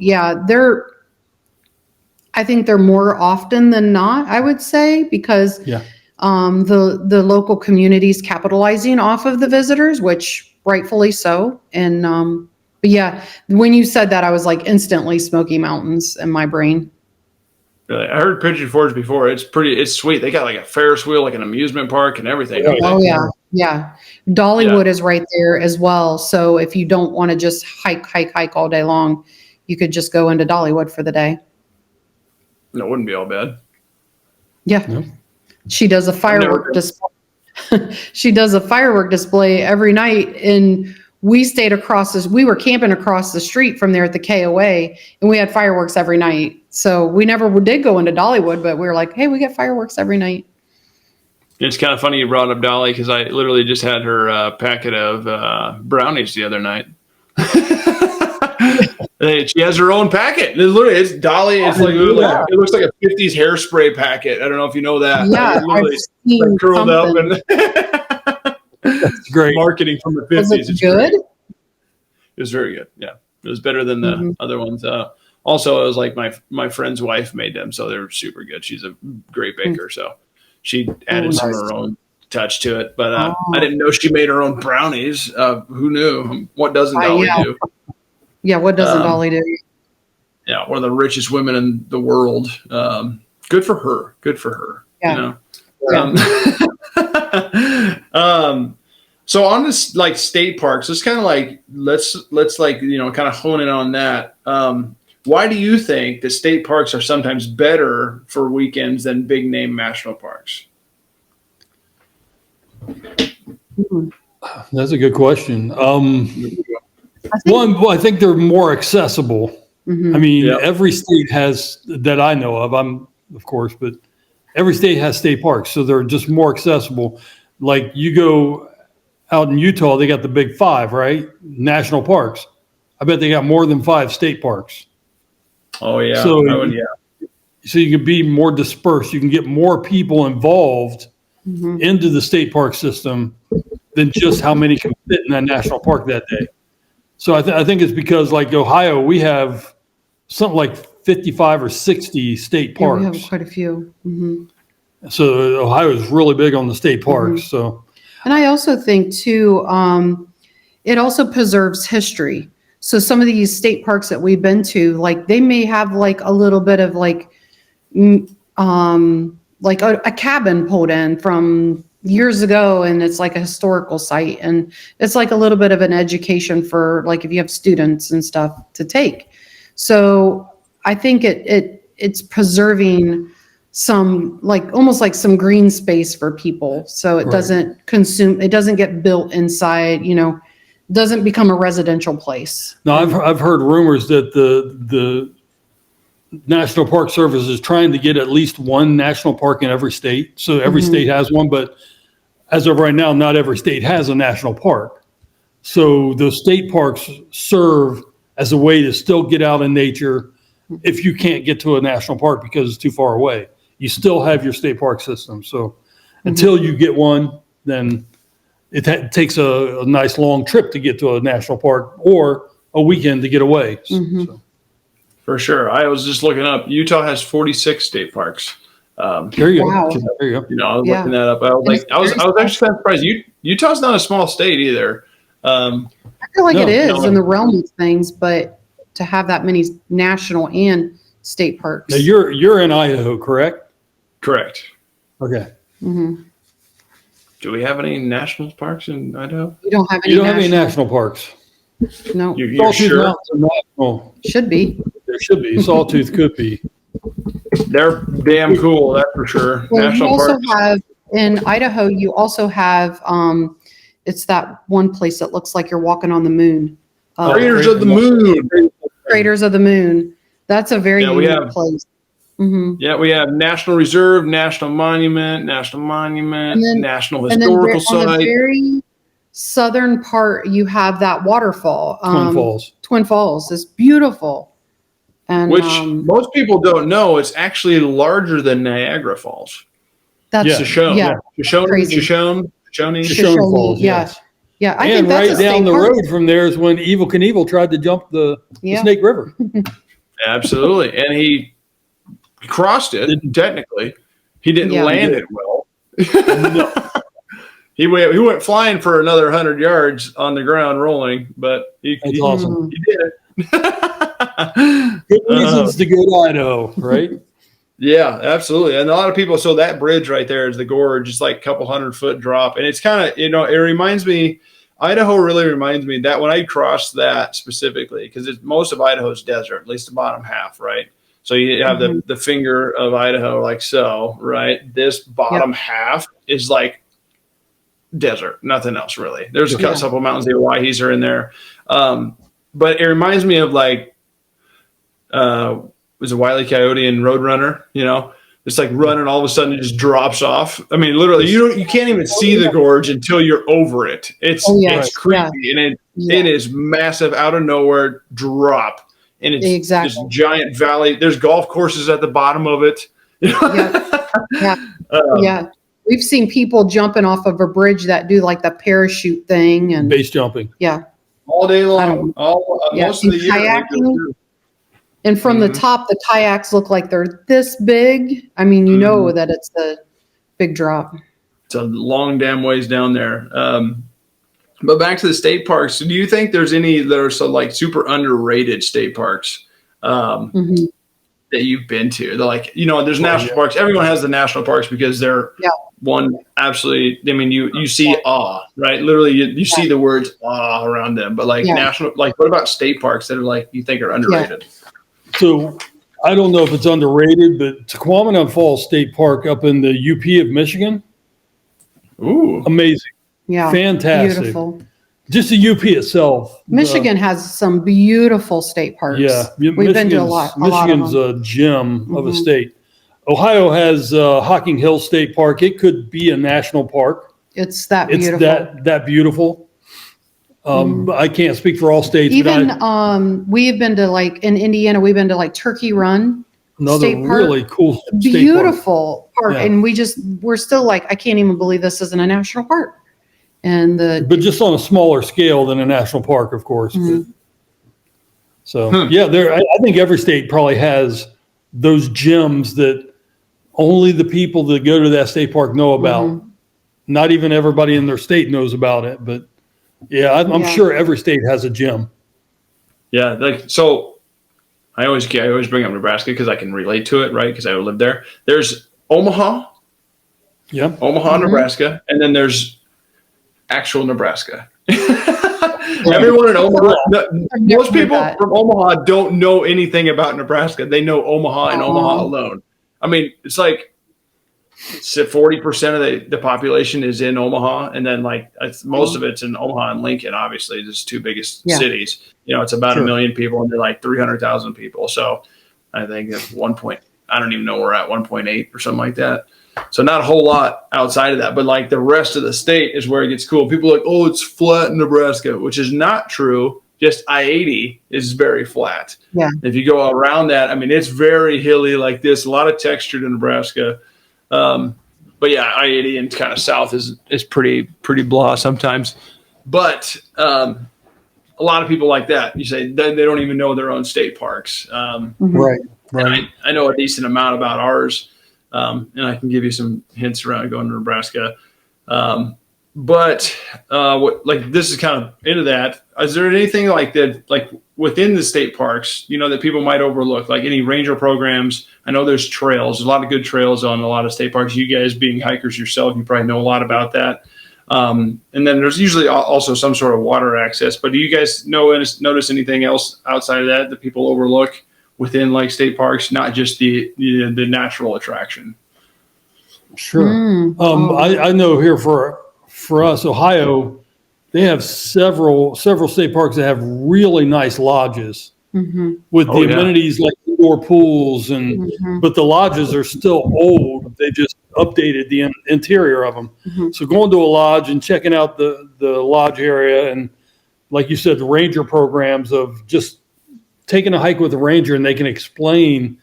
I think they're more often than not, I would say, because the local community's capitalizing off of the visitors, which rightfully so. And but yeah, when you said that, I was instantly Smoky Mountains in my brain. Really? I heard Pigeon Forge before. It's sweet. They got a Ferris wheel, an amusement park and everything. Oh yeah. Dollywood is right there as well. So if you don't want to just hike all day long, you could just go into Dollywood for the day. No, it wouldn't be all bad. Yeah. No. She does a firework display. She does a firework display every night, and we were camping across the street from there at the KOA, and we had fireworks every night. So we never did go into Dollywood, but we were like, hey, we get fireworks every night. It's kind of funny you brought up Dolly because I literally just had her packet of brownies the other night. She has her own packet. It's Dolly. It's like it looks like a '50s hairspray packet. I don't know if you know that. Yeah, literally like curled up and that's great marketing from the '50s. It's good. Great. It was very good. Yeah, it was better than the other ones. Also, it was like my friend's wife made them, so they're super good. She's a great baker, so she added some of her own touch to it. But I didn't know she made her own brownies. Who knew? What doesn't Dolly do? Yeah, what doesn't Dolly do? Yeah, one of the richest women in the world. Good for her. Good for her. Yeah. You know? So on this like state parks, let's kind of like let's like kind of hone in on that. Why do you think the state parks are sometimes better for weekends than big name national parks? That's a good question. I think they're more accessible. I mean, every state has, that I know of, of course, but every state has state parks, so they're just more accessible. Like you go out in Utah, they got the big 5, right? National parks. I bet they got more than 5 state parks. Oh yeah. So you can be more dispersed. You can get more people involved into the state park system than just how many can fit in that national park that day. So I think it's because like Ohio, we have something like 55 or 60 state parks. Yeah, we have quite a few. So Ohio is really big on the state parks. So, and I also think too, it also preserves history. So some of these state parks that we've been to, like they may have like a little bit of like a cabin pulled in from years ago, and it's like a historical site, and it's like a little bit of an education for like if you have students and stuff to take. So I think it's preserving some like almost like some green space for people, so it doesn't get built inside, doesn't become a residential place. Now I've heard rumors that the National Park Service is trying to get at least one national park in every state. So every state has one, but as of right now, not every state has a national park. So the state parks serve as a way to still get out in nature if you can't get to a national park because it's too far away. You still have your state park system. So until you get one, then it takes a nice long trip to get to a national park or a weekend to get away. So. For sure. I was just looking up. Utah has 46 state parks. There you go. There you go. I was looking that up. I was actually kind of surprised. Utah's not a small state either. I feel like it is in the realm of things, but to have that many national and state parks. Now you're in Idaho, correct? Correct. Okay. Do we have any national parks in Idaho? You don't have any. You don't have any national parks. No. You're sure? National. Should be. There should be. Sawtooth could be. They're damn cool, that's for sure. Well, national you also parks. have in Idaho. You also have it's that one place that looks like you're walking on the moon. Craters of the Moon. Craters of the Moon. That's a very unique place. Yeah, we have National Reserve, National Monument, National Historical Site. On the very southern part, you have that waterfall. Twin Falls is beautiful. And, which most people don't know, it's actually larger than Niagara Falls. That's Shoshone. Yeah. Shoshone Falls. Yeah. Yeah. I think that's right down the road from there is when Evel Knievel tried to jump the Snake River. Absolutely. And he crossed it, technically. He didn't land it well. No. He went flying for another 100 yards on the ground rolling, but that's awesome. He did it. Good reasons to go to Idaho, right? Yeah, absolutely. And a lot of people, so that bridge right there is the gorge. It's like a couple 100-foot drop. And it's kind of, it reminds me, Idaho really reminds me that when I crossed that specifically, because most of Idaho's desert, at least the bottom half, right? So you have the finger of Idaho like so, right? This bottom half is like desert, nothing else really. There's a couple mountains, the Owyhees are in there. But it reminds me of like, was it Wile E. Coyote and Roadrunner, It's like running, all of a sudden it just drops off. I mean, literally, you can't even see the gorge until you're over it. It's creepy, and it is massive, out of nowhere drop, and it's this giant valley. There's golf courses at the bottom of it. Yeah. We've seen people jumping off of a bridge that do like the parachute thing and base jumping. Yeah. All day long. Most of the year. Kayaking. And from the top, the kayaks look like they're this big. I mean, you know that it's a big drop. It's a long damn ways down there. But back to the state parks. Do you think there's any that are so like super underrated state parks that you've been to? They're like, there's national parks. Everyone has the national parks because they're one absolutely. I mean, you see awe, right? Literally, you see the words awe around them. But like national, like what about state parks that are like you think are underrated? So I don't know if it's underrated, but Tequamanon Falls State Park up in the UP of Michigan. Ooh, amazing. Yeah. Fantastic. Beautiful. Just the UP itself. Michigan has some beautiful state parks. Yeah. We've been to a lot. Michigan's a gem of a state. Ohio has Hocking Hill State Park. It could be a national park. It's that beautiful. It's that beautiful. I can't speak for all states. Even we've been to like in Indiana, we've been to like Turkey Run. Another really cool beautiful park. Yeah. And we're still like, I can't even believe this isn't a national park. But just on a smaller scale than a national park, of course. I think every state probably has those gems that only the people that go to that state park know about. Not even everybody in their state knows about it, but I'm sure every state has a gem. Yeah, like so. I always bring up Nebraska because I can relate to it, right? Because I lived there. There's Omaha, Omaha, Nebraska, and then there's actual Nebraska. Everyone in Omaha, most people from Omaha don't know anything about Nebraska. They know Omaha and Omaha alone. I mean, it's like 40% of the population is in Omaha, and then like most of it's in Omaha and Lincoln. Obviously, there's two biggest cities. It's about 1 million people, and they're like 300,000 people. So I think it's I don't even know where we're at 1.8 or something like that. So not a whole lot outside of that, but like the rest of the state is where it gets cool. People are like, oh, it's flat in Nebraska, which is not true. Just I-80 is very flat. Yeah. If you go around that, I mean, it's very hilly like this. A lot of texture to Nebraska. But yeah, I-80 and kind of south is pretty blah sometimes. But a lot of people like that. You say they don't even know their own state parks. Right. I know a decent amount about ours, and I can give you some hints around going to Nebraska. But this is kind of into that. Is there anything like that, like within the state parks, that people might overlook, like any ranger programs? I know there's trails. There's a lot of good trails on a lot of state parks. You guys being hikers yourself, you probably know a lot about that. And then there's usually also some sort of water access. But do you guys notice anything else outside of that people overlook within like state parks, not just the natural attraction? Sure. I know here for us, Ohio, they have several state parks that have really nice lodges with the amenities like indoor pools but the lodges are still old. They just updated the interior of them. So going to a lodge and checking out the lodge area, and like you said, the ranger programs of just taking a hike with a ranger, and they can explain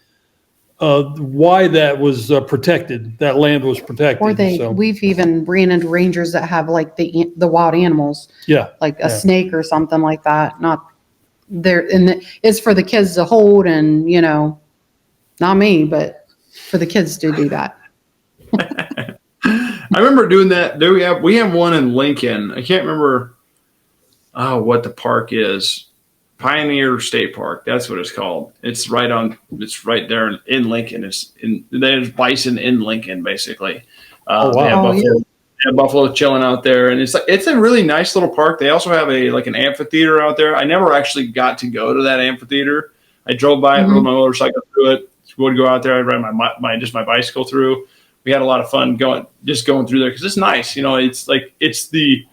why that was protected. That land was protected. Or we've even ran into rangers that have like the wild animals. Yeah. Like a snake or something like that. Not there, and it's for the kids to hold, and not me, but for the kids to do that. I remember doing that. We have one in Lincoln. I can't remember what the park is. Pioneer State Park. That's what it's called. It's right there in Lincoln. There's bison in Lincoln, basically. Buffalo chilling out there, and it's a really nice little park. They also have an amphitheater out there. I never actually got to go to that amphitheater. I drove by it, rode my motorcycle through it. Would go out there. I'd ride my bicycle through. We had a lot of fun going through there because it's nice. It's the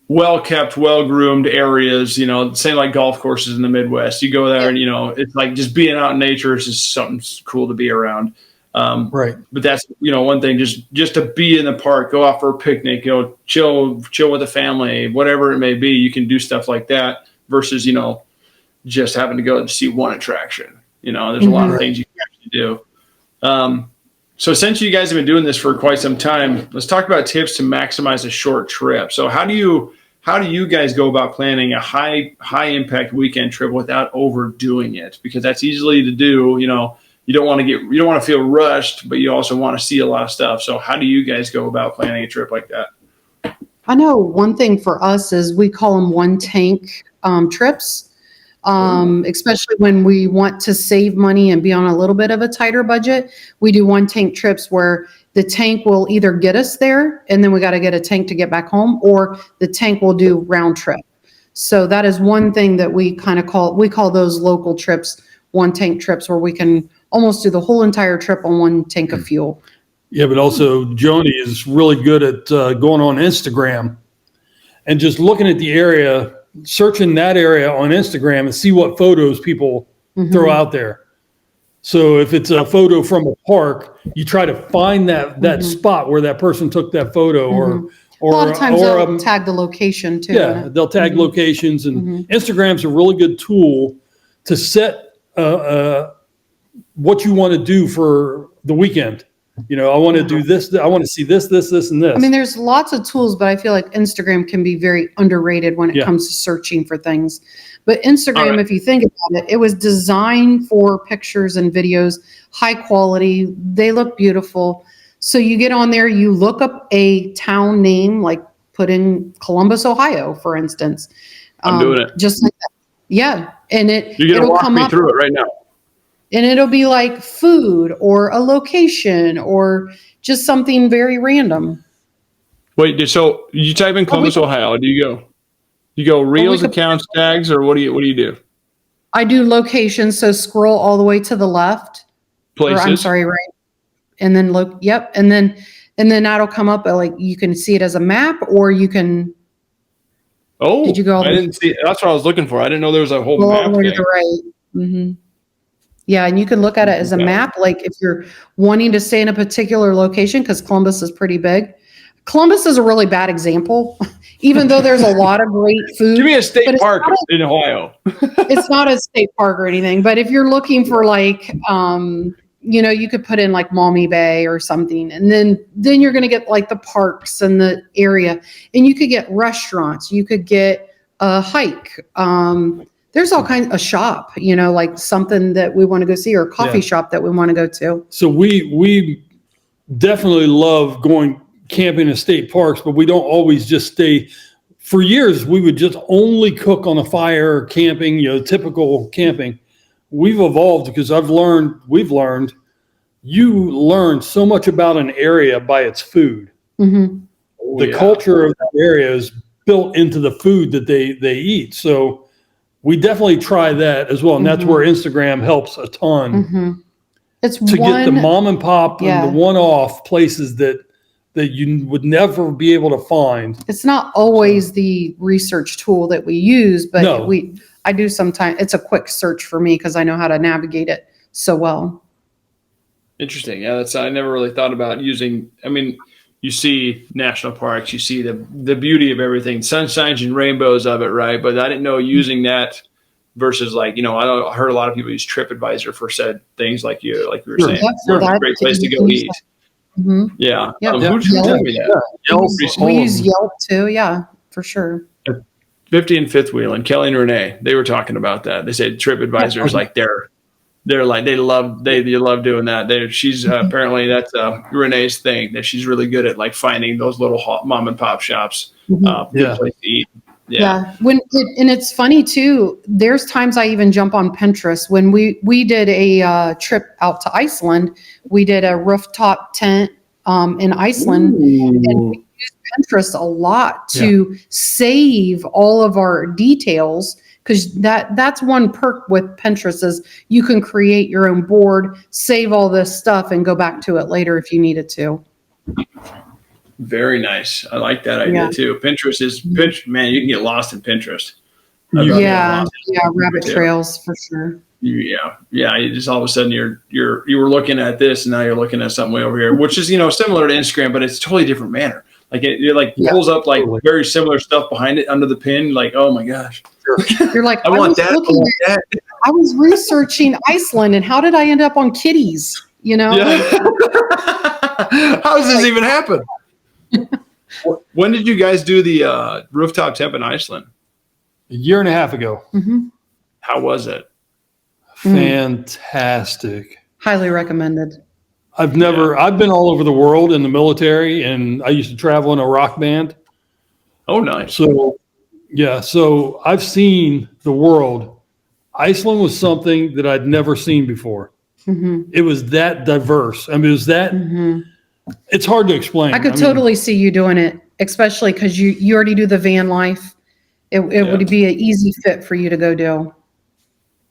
well-kept, well-groomed areas, same like golf courses in the Midwest. You go there and, it's like just being out in nature is just something cool to be around. Right. But that's, one thing, just to be in the park, go out for a picnic, chill with the family, whatever it may be. You can do stuff like that versus, just having to go and see one attraction. There's a lot of things you can actually do. So since you guys have been doing this for quite some time, let's talk about tips to maximize a short trip. So how do you guys go about planning a high impact weekend trip without overdoing it? Because that's easily to do. You don't want to feel rushed, but you also want to see a lot of stuff. So how do you guys go about planning a trip like that? I know one thing for us is we call them one tank trips. Especially when we want to save money and be on a little bit of a tighter budget, we do one tank trips where the tank will either get us there and then we got to get a tank to get back home, or the tank will do round trip. So that is one thing that we call those local trips, one tank trips, where we can almost do the whole entire trip on one tank of fuel. Yeah, but also Joni is really good at going on Instagram and just looking at the area, searching that area on Instagram and see what photos people throw out there. So if it's a photo from a park, you try to find that spot where that person took that photo, or a lot of times they'll tag the location too. Yeah, they'll tag locations, and Instagram's a really good tool to set what you want to do for the weekend. I want to do this. I want to see this, and this. I mean, there's lots of tools, but I feel like Instagram can be very underrated when it comes to searching for things. But Instagram, if you think about it, it was designed for pictures and videos, high quality. They look beautiful. So you get on there, you look up a town name, like put in Columbus, Ohio, for instance. I'm doing it. Just like that. Yeah. And you're going to walk me through it right now. And it'll be like food or a location or just something very random. Wait, so you type in Columbus, Ohio. Do you go reels, accounts, tags, or what do you do? I do locations. So scroll all the way to the left. Places. Right. And then look. Yep. And then that'll come up. Like you can see it as a map, or you can. Oh, did you go? I didn't see. That's what I was looking for. I didn't know there was a whole map. All the way to the right. Mm-hmm. Yeah, and you can look at it as a map, like if you're wanting to stay in a particular location, because Columbus is pretty big. Columbus is a really bad example, even though there's a lot of great food. Give me a state park in Ohio. It's not a state park or anything, but if you're looking for like, you could put in like Maumee Bay or something, and then you're going to get like the parks and the area, and you could get restaurants, you could get a hike. There's all kinds of shop, like something that we want to go see, or a coffee shop that we want to go to. So we definitely love going camping in state parks, but we don't always just stay. For years, we would just only cook on a fire, camping, typical camping. We've evolved because we've learned, you learn so much about an area by its food. Mm-hmm. The culture of that area is built into the food that they eat. So we definitely try that as well. And that's where Instagram helps a ton. It's to get the mom and pop and the one-off places that you would never be able to find. It's not always the research tool that we use, but I do sometimes. It's a quick search for me because I know how to navigate it so well. Interesting. Yeah, I never really thought about using. I mean, you see national parks, you see the beauty of everything, sunshines and rainbows of it, right? But I didn't know using that versus like, I heard a lot of people use TripAdvisor for said things like you were saying. It's a great place to go eat. Mm-hmm. Yeah. Who'd you tell me that? We use Yelp too. Yeah, for sure. 50 and Fifth Wheel and Kelly and Renee, they were talking about that. They said TripAdvisor is like they're like they love doing that. She's apparently that's Renee's thing, that she's really good at like finding those little mom and pop shops. Good place to eat. Yeah. And it's funny too. There's times I even jump on Pinterest. When we did a trip out to Iceland, we did a rooftop tent in Iceland, and we used Pinterest a lot to save all of our details. Because that's one perk with Pinterest is you can create your own board, save all this stuff, and go back to it later if you needed to. Very nice. I like that idea too. Man, you can get lost in Pinterest. Rabbit trails for sure. Yeah. You just all of a sudden you were looking at this, and now you're looking at something way over here, which is similar to Instagram, but it's a totally different manner. Like it like pulls up like very similar stuff behind it under the pin. Like, oh my gosh, You're like, I want that. I was researching Iceland, and how did I end up on kitties? Yeah. How does this even happen? When did you guys do the rooftop temp in Iceland? A year and a half ago. Mm-hmm. How was it? Fantastic. Highly recommended. I've been all over the world in the military, and I used to travel in a rock band. Oh, nice. So I've seen the world. Iceland was something that I'd never seen before. Mm-hmm. It was that diverse. I mean, it was that, it's hard to explain. I could totally see you doing it, especially because you already do the van life. It would be an easy fit for you to go do.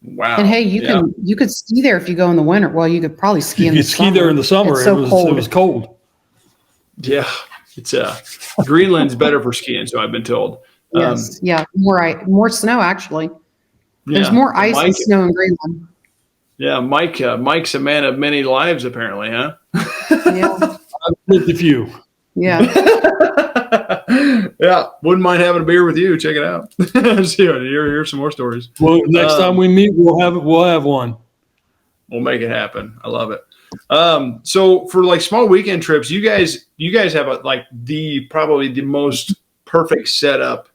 Wow. And hey, you could ski there if you go in the winter. Well, you could probably ski in the summer. You could ski there in the summer. It's so cold. It was cold. Yeah. It's Greenland's better for skiing, so I've been told. Yes. More snow, actually. There's Yeah. more ice and snow in Greenland. Yeah, Mike's a man of many lives, apparently, huh? Yeah. I've lived a few. Yeah. Yeah, wouldn't mind having a beer with you. Check it out. Hear some more stories. Well, next time we meet, we'll have one. We'll make it happen. I love it. So for like small weekend trips, you guys have probably the most perfect setup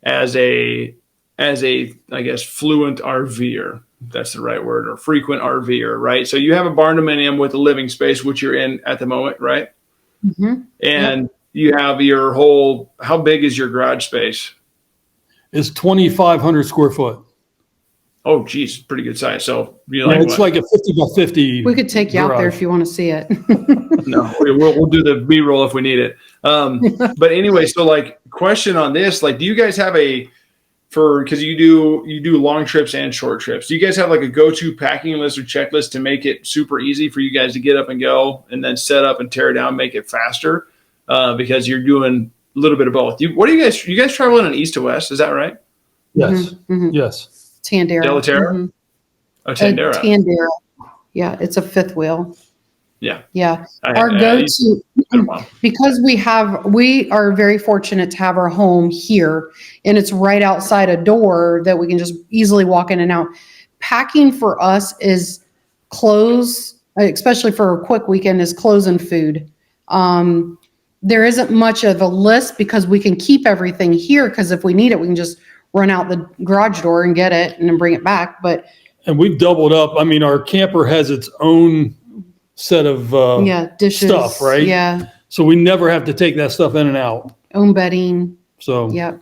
as a I guess fluent RVer. If that's the right word, or frequent RVer, right? So you have a barn dominium with a living space, which you're in at the moment, right? Mm-hmm. And you have your whole. How big is your garage space? It's 2,500 square foot. Oh, geez, pretty good size. So it's like a 50 by 50. We could take you out there if you want to see it. No, we'll do the B-roll if we need it. But anyway, so like question on this, like, do you guys have because you do long trips and short trips, do you guys have like a go-to packing list or checklist to make it super easy for you guys to get up and go and then set up and tear down, make it faster? Because you're doing a little bit of both. You guys traveling on east to west? Is that right? Yes. Mm-hmm. Yes. Tandera. Delaterra? Mm-hmm. Oh, Tandera. Tandera. Yeah, it's a fifth wheel. Yeah. Yeah. Our go-to, because we are very fortunate to have our home here, and it's right outside a door that we can just easily walk in and out. Packing for us is clothes, especially for a quick weekend, is clothes and food. There isn't much of a list because we can keep everything here, because if we need it, we can just run out the garage door and get it and then bring it back. And we've doubled up. I mean, our camper has its own set of dishes, stuff, right? Yeah. So we never have to take that stuff in and out. Own bedding. So yeah.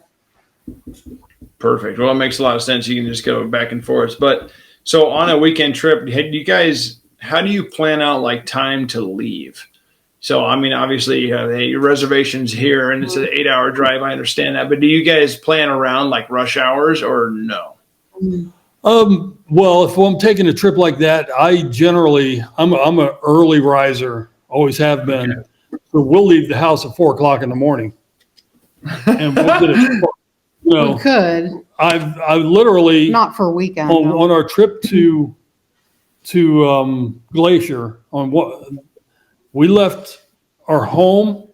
Perfect. Well, it makes a lot of sense. You can just go back and forth. But so on a weekend trip, how do you plan out like time to leave? So, I mean, obviously you have your reservations here and it's an 8-hour drive. I understand that. But do you guys plan around like rush hours or no? Well, if I'm taking a trip like that, I'm an early riser, always have been. Okay. So we'll leave the house at 4:00 in the morning, and we'll get it. We could. I literally not for a weekend on our trip to Glacier we left our home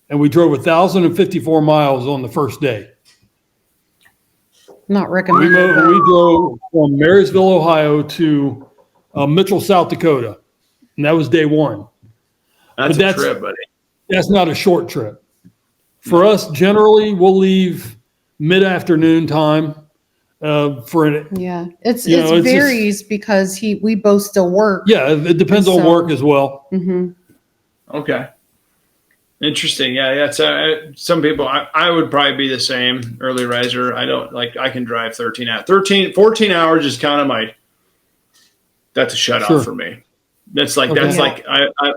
and we drove 1,054 miles on the first day. Not recommended. We drove from Marysville, Ohio to Mitchell, South Dakota, and that was day one. That's a trip, buddy. That's not a short trip. For us, generally, we'll leave mid-afternoon time. It varies because we both still work. Yeah, it depends on work as well. Mm-hmm. Okay. Interesting. Yeah. Some people, I would probably be the same early riser. I can drive 14 hours is kind of that's a shut off for me. That's like,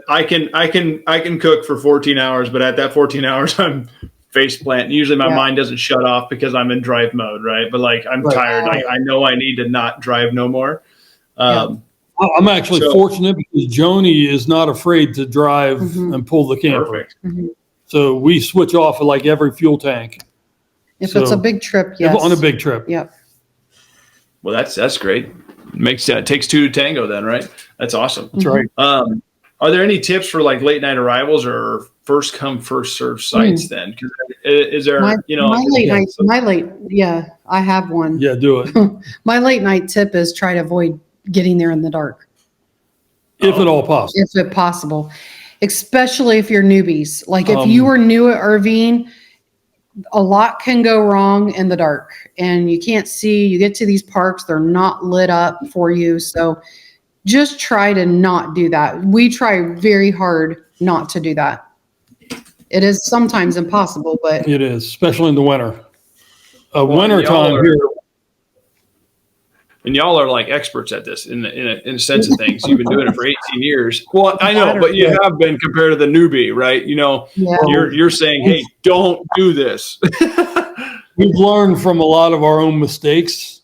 I can cook for 14 hours, but at that 14 hours, I'm face plant. Usually my mind doesn't shut off because I'm in drive mode. Right. But I'm tired. I know I need to not drive no more. I'm actually fortunate because Joni is not afraid to drive and pull the camper. Perfect. Mm-hmm. So we switch off at like every fuel tank. If it's a big trip, yes. On a big trip. Yep. Well, that's great. takes two to tango then, right? That's awesome. That's right. Are there any tips for like late night arrivals or first come first serve sites then? 'Cause is there, my late, I have one. Yeah, do it. My late night tip is try to avoid getting there in the dark. If at all possible. If it possible, especially if you're newbies. Like if you are new at RVing, a lot can go wrong in the dark and you can't see. You get to these parks, they're not lit up for you. So just try to not do that. We try very hard not to do that. It is sometimes impossible, but it is, especially in the winter. Winter time here. And y'all are like experts at this in a sense of things. You've been doing it for 18 years. Well, I know, but you have been compared to the newbie, right? You know, you're saying, hey, don't do this. We've learned from a lot of our own mistakes.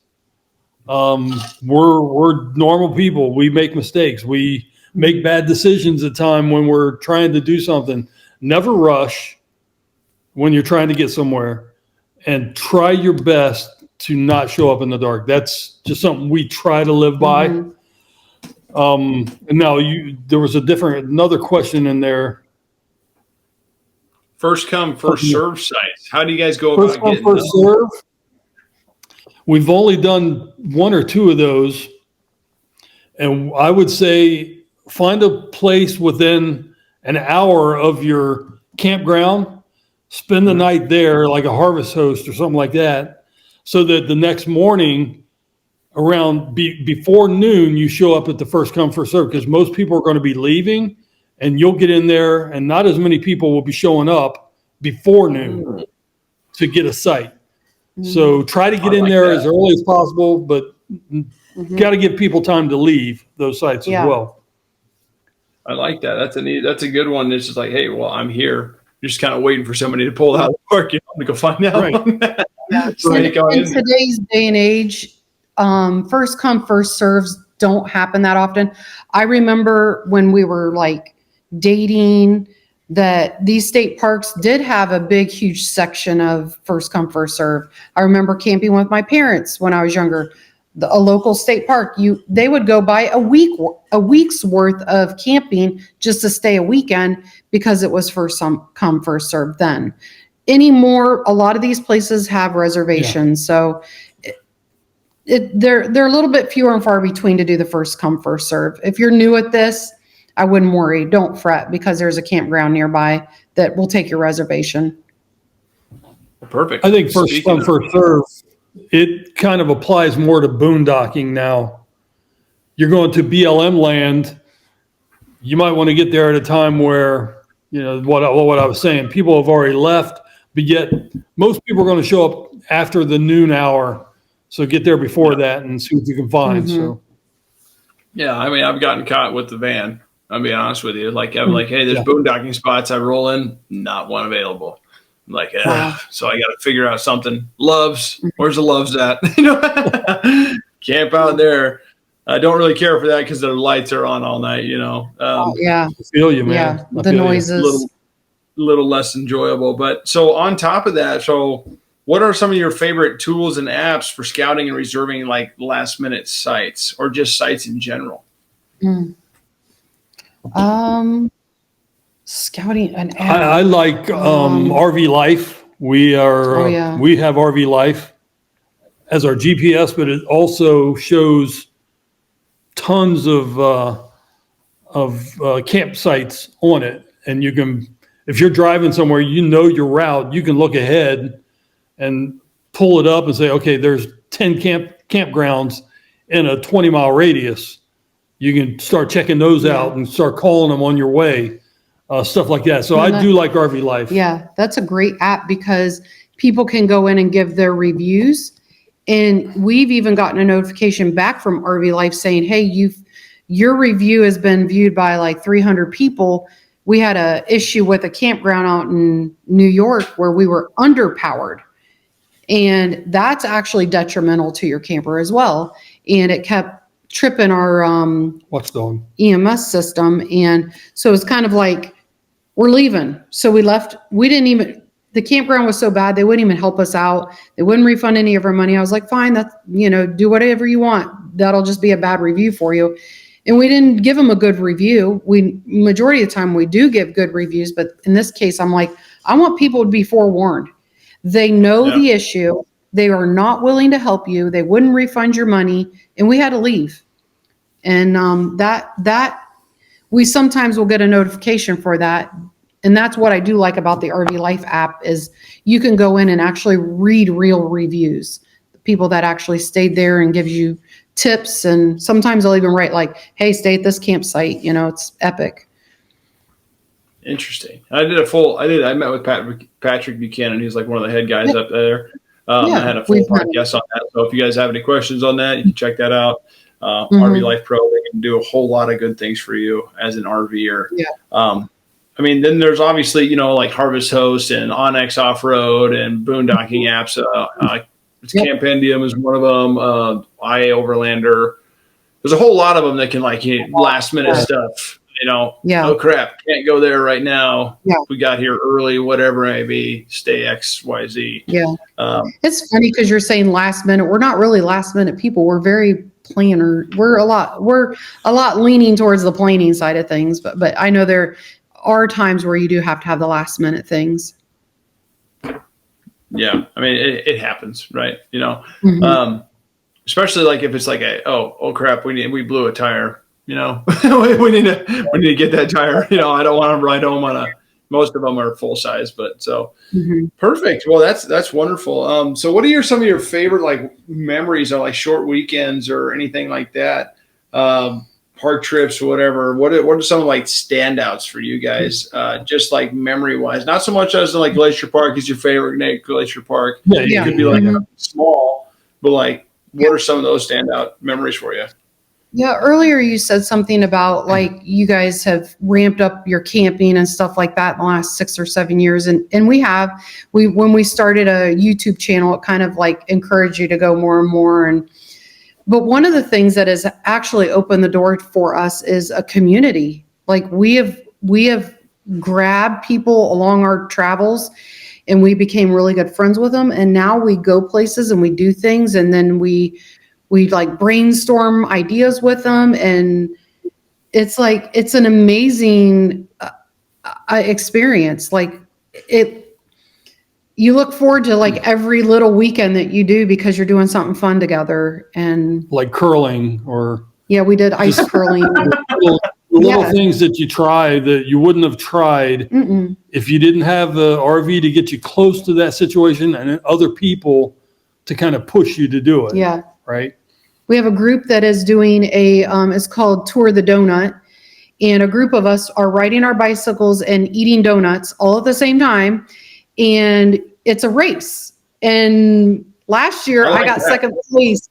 We're normal people. We make mistakes. We make bad decisions at time when we're trying to do something. Never rush when you're trying to get somewhere, and try your best to not show up in the dark. That's just something we try to live by. And now there was another question in there. First come, first serve sites. How do you guys go about First come, getting first serve? We've only done one or two of those. And I would say find a place within an hour of your campground, spend the night there like a harvest host or something like that, so that the next morning around before noon, you show up at the first come, first serve, because most people are going to be leaving and you'll get in there and not as many people will be showing up before noon to get a site. So try to get in there as early as possible, but got to give people time to leave those sites as well. I like that. That's a good one. It's just like, hey, well, I'm here. You're just kind of waiting for somebody to pull out of work. You know, to go find out. Right. In today's day and age, first come, first serves don't happen that often. I remember when we were like dating that these state parks did have a big, huge section of first come, first serve. I remember camping with my parents when I was younger. A local state park, they would go by a week's worth of camping just to stay a weekend because it was first come, first serve then. Anymore, a lot of these places have reservations, so they're a little bit fewer and far between to do the first come, first serve. If you're new at this, I wouldn't worry. Don't fret, because there's a campground nearby that will take your reservation. Perfect. I think first come, first serve, it kind of applies more to boondocking now. You're going to BLM land. You might want to get there at a time where, you know, what I was saying, people have already left, but yet most people are going to show up after the noon hour. So get there before that and see what you can find. So, yeah, I mean, I've gotten caught with the van. I'll be honest with you. Like, I'm like, hey, there's boondocking spots. I roll in, not one available. I'm like, so I got to figure out something. Loves, where's the Loves at? You know, camp out there. I don't really care for that because the lights are on all night. You know, I feel you, man. Yeah, the noises. Little less enjoyable. But so on top of that, so what are some of your favorite tools and apps for scouting and reserving like last minute sites or just sites in general? Scouting an app. I like RV Life. We have RV Life as our GPS, but it also shows tons of campsites on it, and you can, if you're driving somewhere, you know your route, you can look ahead and pull it up and say, okay, there's 10 campgrounds in a 20-mile radius. You can start checking those out and start calling them on your way, stuff like that. So I do like RV Life. Yeah, that's a great app because people can go in and give their reviews. And we've even gotten a notification back from RV Life saying, hey, your review has been viewed by like 300 people. We had a issue with a campground out in New York where we were underpowered. And that's actually detrimental to your camper as well. And it kept tripping our Watchdog EMS system. And so it's kind of like, we're leaving. So we left. We didn't even, the campground was so bad, they wouldn't even help us out. They wouldn't refund any of our money. I was like, fine, that's, do whatever you want. That'll just be a bad review for you. And we didn't give them a good review. Majority of the time we do give good reviews, but in this case, I'm like, I want people to be forewarned. They know the issue. They are not willing to help you. They wouldn't refund your money, and we had to leave. And that we sometimes will get a notification for that. And that's what I do like about the RV Life app is you can go in and actually read real reviews. The people that actually stayed there and gives you tips, and sometimes they'll even write like, hey, stay at this campsite. It's epic. Interesting. I met with Patrick Buchanan. He's like one of the head guys up there. I had a full podcast on that. So if you guys have any questions on that, you can check that out. RV Life Pro, they can do a whole lot of good things for you as an RVer. Yeah. Then there's obviously, like Harvest Host and Onyx Off-Road and boondocking apps. Campendium is one of them. IA Overlander. There's a whole lot of them that can last minute stuff. Oh crap, can't go there right now. Yeah. We got here early, whatever it may be. Stay X, Y, Z. Yeah. It's funny because you're saying last minute. We're not really last minute people. We're very planner. We're a lot leaning towards the planning side of things. But I know there are times where you do have to have the last minute things. Yeah, it happens, right? Especially like if it's like oh crap, we blew a tire. we need to get that tire. I don't want to ride home on most of them are full size, but so perfect. Well, that's wonderful. So what are some of your favorite memories of short weekends or anything like that? Park trips, whatever. What are some standouts for you guys? Just memory wise, not so much as Glacier Park is your favorite, Nate. Glacier Park. Yeah. It could be small, but what are some of those standout memories for you? Yeah. Earlier you said something about you guys have ramped up your camping and stuff like that in the last 6 or 7 years. And when we started a YouTube channel, it kind of encouraged you to go more and more. But one of the things that has actually opened the door for us is a community. We have grabbed people along our travels, and we became really good friends with them. And now we go places and we do things, and then we brainstorm ideas with them, and it's an amazing experience. You look forward to every little weekend that you do because you're doing something fun together, and curling or we did ice curling. little things that you try that you wouldn't have tried if you didn't have the RV to get you close to that situation and other people to kind of push you to do it. Yeah. Right. We have a group that is doing it's called Tour the Donut, and a group of us are riding our bicycles and eating donuts all at the same time. And it's a race. And last year I got second place.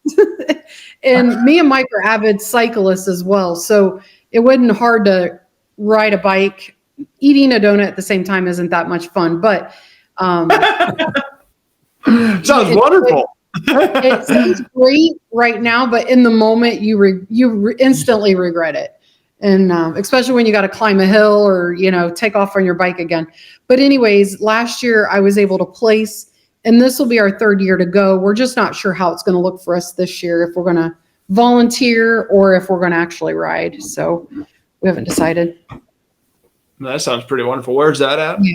And me and Mike are avid cyclists as well. So it wasn't hard to ride a bike. Eating a donut at the same time isn't that much fun, but sounds wonderful. It sounds great right now, but in the moment you instantly regret it. And especially when you got to climb a hill or, take off on your bike again. But anyways, last year I was able to place, and this will be our third year to go. We're just not sure how it's going to look for us this year, if we're going to volunteer or if we're going to actually ride. So we haven't decided. That sounds pretty wonderful. Where's that at? Yeah.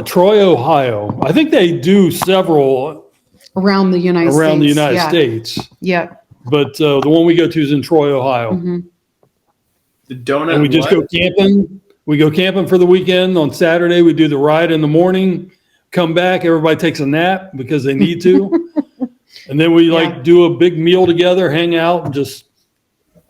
Troy, Ohio. I think they do several around the United States. Yeah. But the one we go to is in Troy, Ohio. Mm-hmm. The donut. And we just go camping. We go camping for the weekend. On Saturday, we do the ride in the morning, come back, everybody takes a nap because they need to. And then we do a big meal together, hang out, and just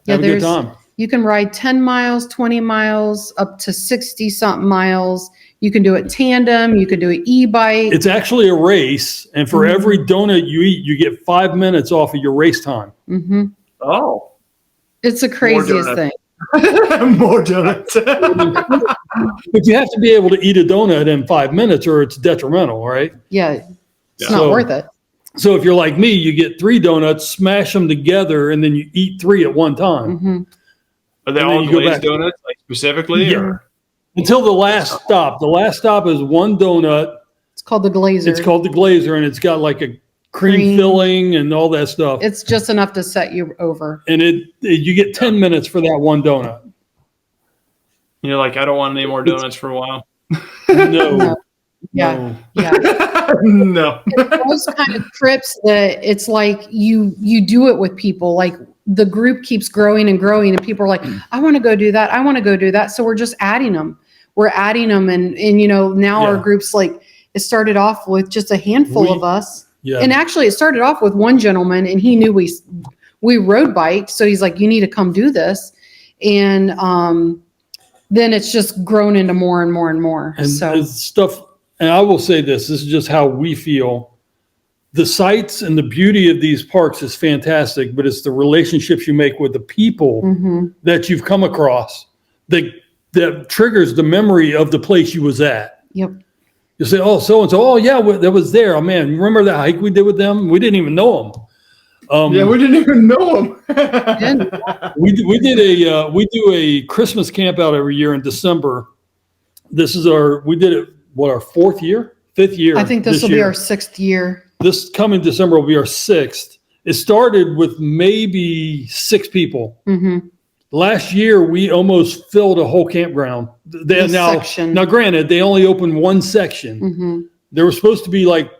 have a good time. You can ride 10 miles, 20 miles, up to 60 something miles. You can do it tandem. You can do an e-bike. It's actually a race. And for every donut you eat, you get 5 minutes off of your race time. Mm-hmm. Oh, it's the craziest thing. More donuts. But you have to be able to eat a donut in 5 minutes or it's detrimental, right? Yeah. It's not worth it. So if you're like me, you get 3 donuts, smash them together, and then you eat 3 at one time. Mm-hmm. Are they all Glazed donuts, specifically? Yeah. Or? Until the last stop. The last stop is one donut. It's called the Glazer. It's called the Glazer, and it's got like a cream filling and all that stuff. It's just enough to set you over. And you get 10 minutes for that one donut. You're like, I don't want any more donuts for a while. No. Yeah. No. Those kind of trips that it's like you do it with people. Like the group keeps growing and growing, and people are like, I want to go do that. I want to go do that. So we're just adding them. We're adding them, and now our group's like, it started off with just a handful of us. Yeah. And actually, it started off with one gentleman, and he knew we road biked, so he's like, you need to come do this, and then it's just grown into more and more and more. And so stuff. And I will say this is just how we feel. The sights and the beauty of these parks is fantastic, but it's the relationships you make with the people that you've come across that triggers the memory of the place you was at. Yep. You say, oh, so-and-so, oh, yeah, that was there. Oh, man, remember that hike we did with them? We didn't even know them. Yeah, we didn't even know them. we do a Christmas camp out every year in December. We did it, our fifth year? I think this will be our 6th year. This coming December will be our 6th. It started with maybe 6 people. Mm-hmm. Last year, we almost filled a whole campground. Now, granted, they only opened one section. Mm-hmm. There was supposed to be like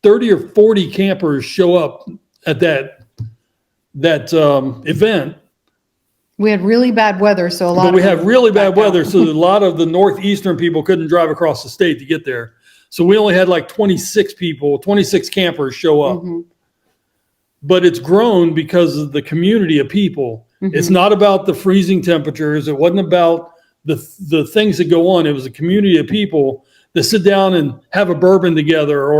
30 or 40 campers show up at that event. We had really bad weather, so a lot of the northeastern people couldn't drive across the state to get there. So we only had like 26 campers show up. Mm-hmm. But it's grown because of the community of people. Mm-hmm. It's not about the freezing temperatures. It wasn't about the things that go on. It was a community of people that sit down and have a bourbon together,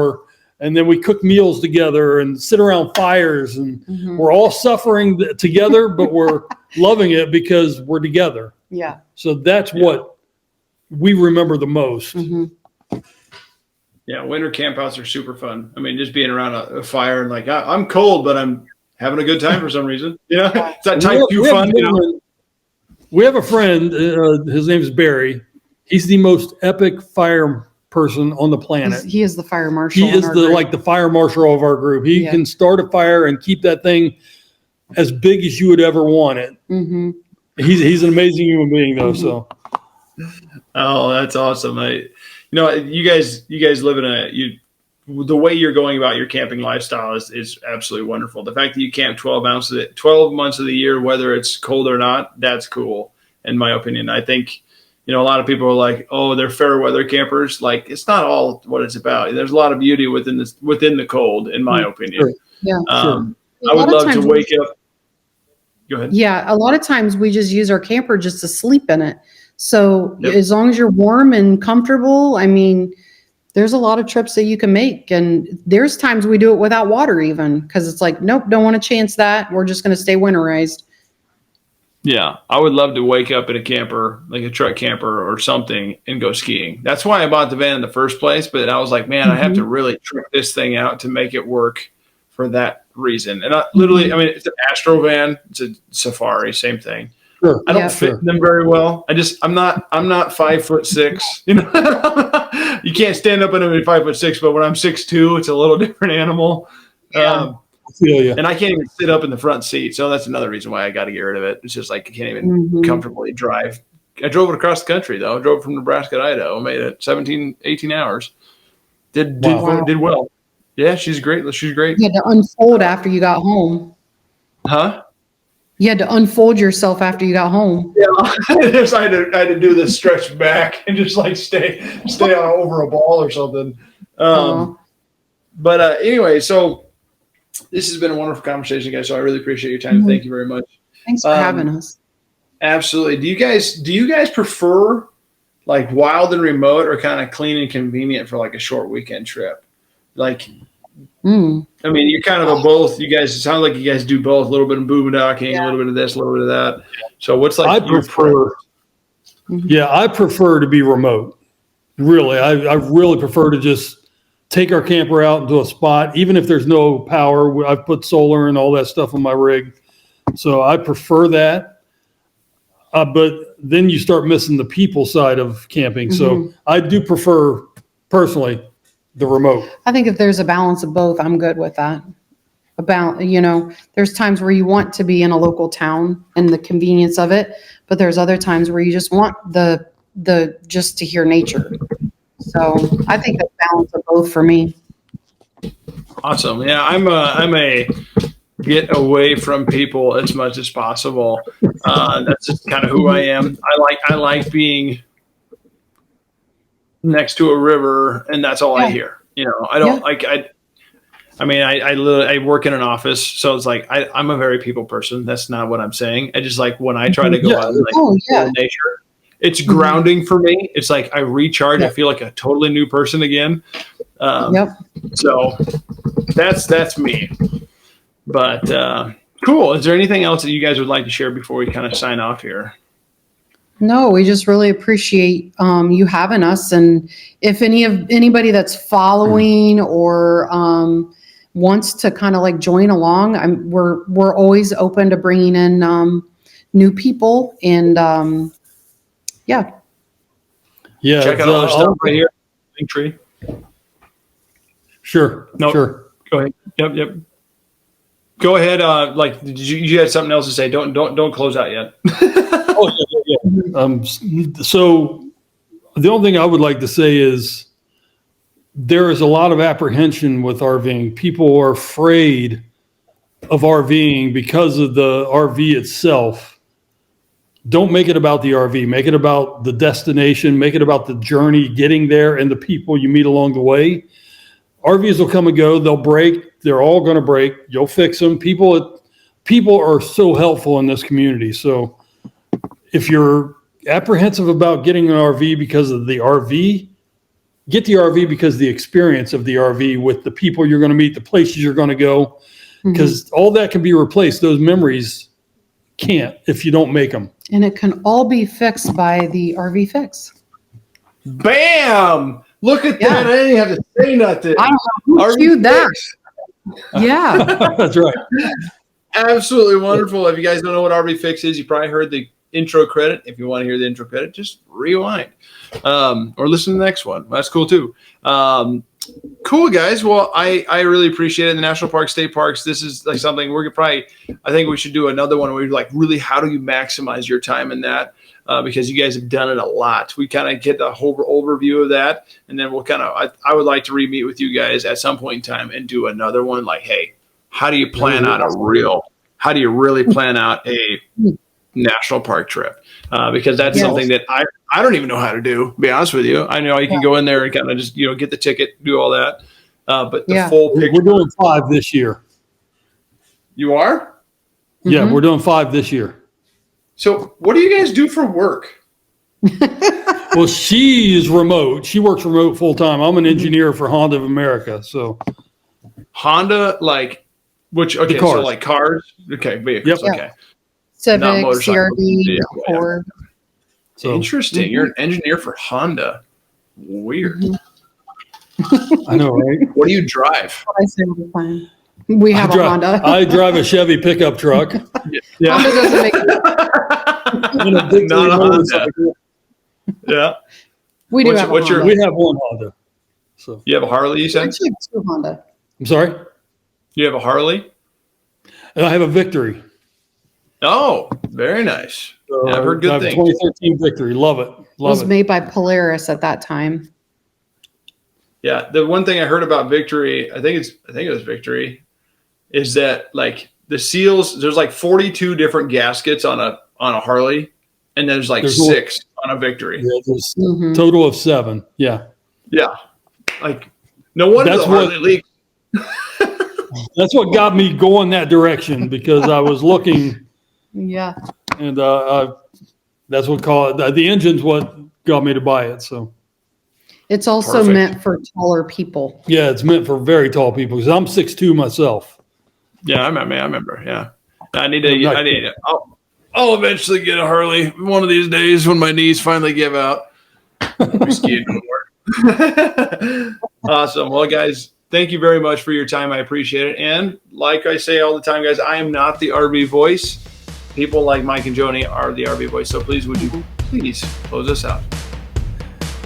and then we cook meals together and sit around fires, and we're all suffering together, but we're loving it because we're together. Yeah. So that's what we remember the most. Mm-hmm. Yeah, winter campouts are super fun. I mean, just being around a fire and like, I'm cold, but I'm having a good time for some reason. It's that type of fun. We have a friend. His name is Barry. He's the most epic fire person on the planet. He is the fire marshal. He is the fire marshal of our group. He can start a fire and keep that thing as big as you would ever want it. Mm-hmm. He's an amazing human being, though. So. Oh, that's awesome. You guys live in the way you're going about your camping lifestyle is absolutely wonderful. The fact that you camp 12 months of the year, whether it's cold or not, that's cool. In my opinion, I think, a lot of people are like, oh, they're fair weather campers. Like, it's not all what it's about. There's a lot of beauty within the cold, in my opinion. Sure. Yeah. Sure. I would love to wake up. Go ahead. Yeah. A lot of times we just use our camper just to sleep in it. So as long as you're warm and comfortable, I mean, there's a lot of trips that you can make. And there's times we do it without water even, because it's like, nope, don't want to chance that. We're just going to stay winterized. Yeah, I would love to wake up in a camper, like a truck camper or something, and go skiing. That's why I bought the van in the first place. But I was like, man, I have to really trick this thing out to make it work for that reason. And I mean, it's an Astro van. It's a Safari, same thing. Sure. I don't fit in them very well. I'm not 5'6". You can't stand up in them at 5'6", but when I'm 6'2", it's a little different animal. Yeah. And I can't even sit up in the front seat. So that's another reason why I got to get rid of it. It's just like I can't even comfortably drive. I drove it across the country, though. I drove from Nebraska to Idaho. Made it 17, 18 hours. Did well. Yeah, she's great. She's great. You had to unfold after you got home. Huh? You had to unfold yourself after you got home. Yeah, I had to do this stretch back and just like stay over a ball or something. But anyway, so this has been a wonderful conversation, guys. So I really appreciate your time. Thank you very much. Thanks for having us. Absolutely. Do you guys prefer like wild and remote, or kind of clean and convenient for like a short weekend trip? Like, I mean, you're kind of a both. You guys, it sounds like you guys do both. A little bit of boondocking, a little bit of this, a little bit of that. So what's like? I prefer to be remote. Really, I really prefer to just take our camper out into a spot, even if there's no power. I've put solar and all that stuff on my rig, so I prefer that. But then you start missing the people side of camping. So I do prefer, personally, the remote. I think if there's a balance of both, I'm good with that. There's times where you want to be in a local town and the convenience of it, but there's other times where you just want the just to hear nature. So I think a balance of both for me. Awesome. Yeah, I'm a get away from people as much as possible. That's just kind of who I am. I like being next to a river, and that's all I hear. I don't I work in an office, so it's like I'm a very people person. That's not what I'm saying. I just like when I try to go out in nature, it's grounding for me. It's like I recharge. I feel like a totally new person again. So that's me. But cool. Is there anything else that you guys would like to share before we kind of sign off here? No, we just really appreciate you having us. And if anybody that's following or wants to kind of like join along, we're always open to bringing in new people. And check out all our stuff right here. Linktree. Sure. Sure. Go ahead. Yep. Go ahead. Did you had something else to say? Don't close out yet. So the only thing I would like to say is there is a lot of apprehension with RVing. People are afraid of RVing because of the RV itself. Don't make it about the RV. Make it about the destination. Make it about the journey getting there and the people you meet along the way. RVs will come and go. They'll break. They're all going to break. You'll fix them. People are so helpful in this community. So if you're apprehensive about getting an RV because of the RV, get the RV because of the experience of the RV with the people you're going to meet, the places you're going to go, because all that can be replaced. Those memories can't if you don't make them. And it can all be fixed by the RVFix. Bam! Look at that. I didn't have to say nothing. I don't know who cued that. Yeah. That's right. Absolutely wonderful. If you guys don't know what RVFix is, you probably heard the intro credit. If you want to hear the intro credit, just rewind or listen to the next one. That's cool too. Cool, guys. Well, I really appreciate it. The national parks, state parks, this is like something I think we should do another one where you're like, really, how do you maximize your time in that? Because you guys have done it a lot. We kind of get the whole overview of that. And then we'll I would like to re-meet with you guys at some point in time and do another one. Like, hey, how do you plan out how do you really plan out a national park trip? Because that's something that I don't even know how to do, to be honest with you. I know you can go in there and kind of just, get the ticket, do all that. But the full picture. We're doing 5 this year. You are? Yeah, we're doing 5 this year. So what do you guys do for work? Well, she is remote. She works remote full time. I'm an engineer for Honda of America. So Honda, like which? Okay, so like cars. Okay, vehicles. Yep. Okay, Civic, CRV, Ford. So interesting. You're an engineer for Honda. Weird. I know, right? What do you drive? I say all the time. We have a Honda. I drive a Chevy pickup truck. Yeah. Honda doesn't make it. Not a Honda. Yeah. We do have a Honda. We have one Honda. So you have a Harley, you said? Actually, 2 Honda. I'm sorry? You have a Harley? And I have a Victory. Oh, very nice. So I've heard good things. 2013 Victory. Love it. It was made by Polaris at that time. Yeah, the one thing I heard about Victory, I think it was Victory, is that like the seals, there's like 42 different gaskets on a Harley, and there's like 6 on a Victory. Yeah, there's total of 7. Yeah. Yeah. Like no wonder the Harley leaks. That's what got me going that direction, because I was looking. Yeah. And that's what the engine's what got me to buy it. So it's also meant for taller people. Yeah, it's meant for very tall people, because I'm 6'2" myself. Yeah, I remember. Yeah, I need to. I'll eventually get a Harley one of these days when my knees finally give out. Skiing no more. Awesome. Well, guys, thank you very much for your time. I appreciate it. And like I say all the time, guys, I am not the RV voice. people like Mike and Joni are the RV voice. So please, would you please close us out?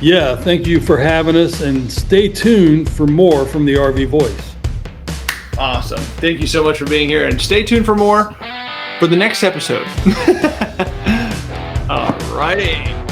Yeah, thank you for having us, and stay tuned for more from the RV Voice. Awesome. Thank you so much for being here, and stay tuned for more for the next episode. All righty.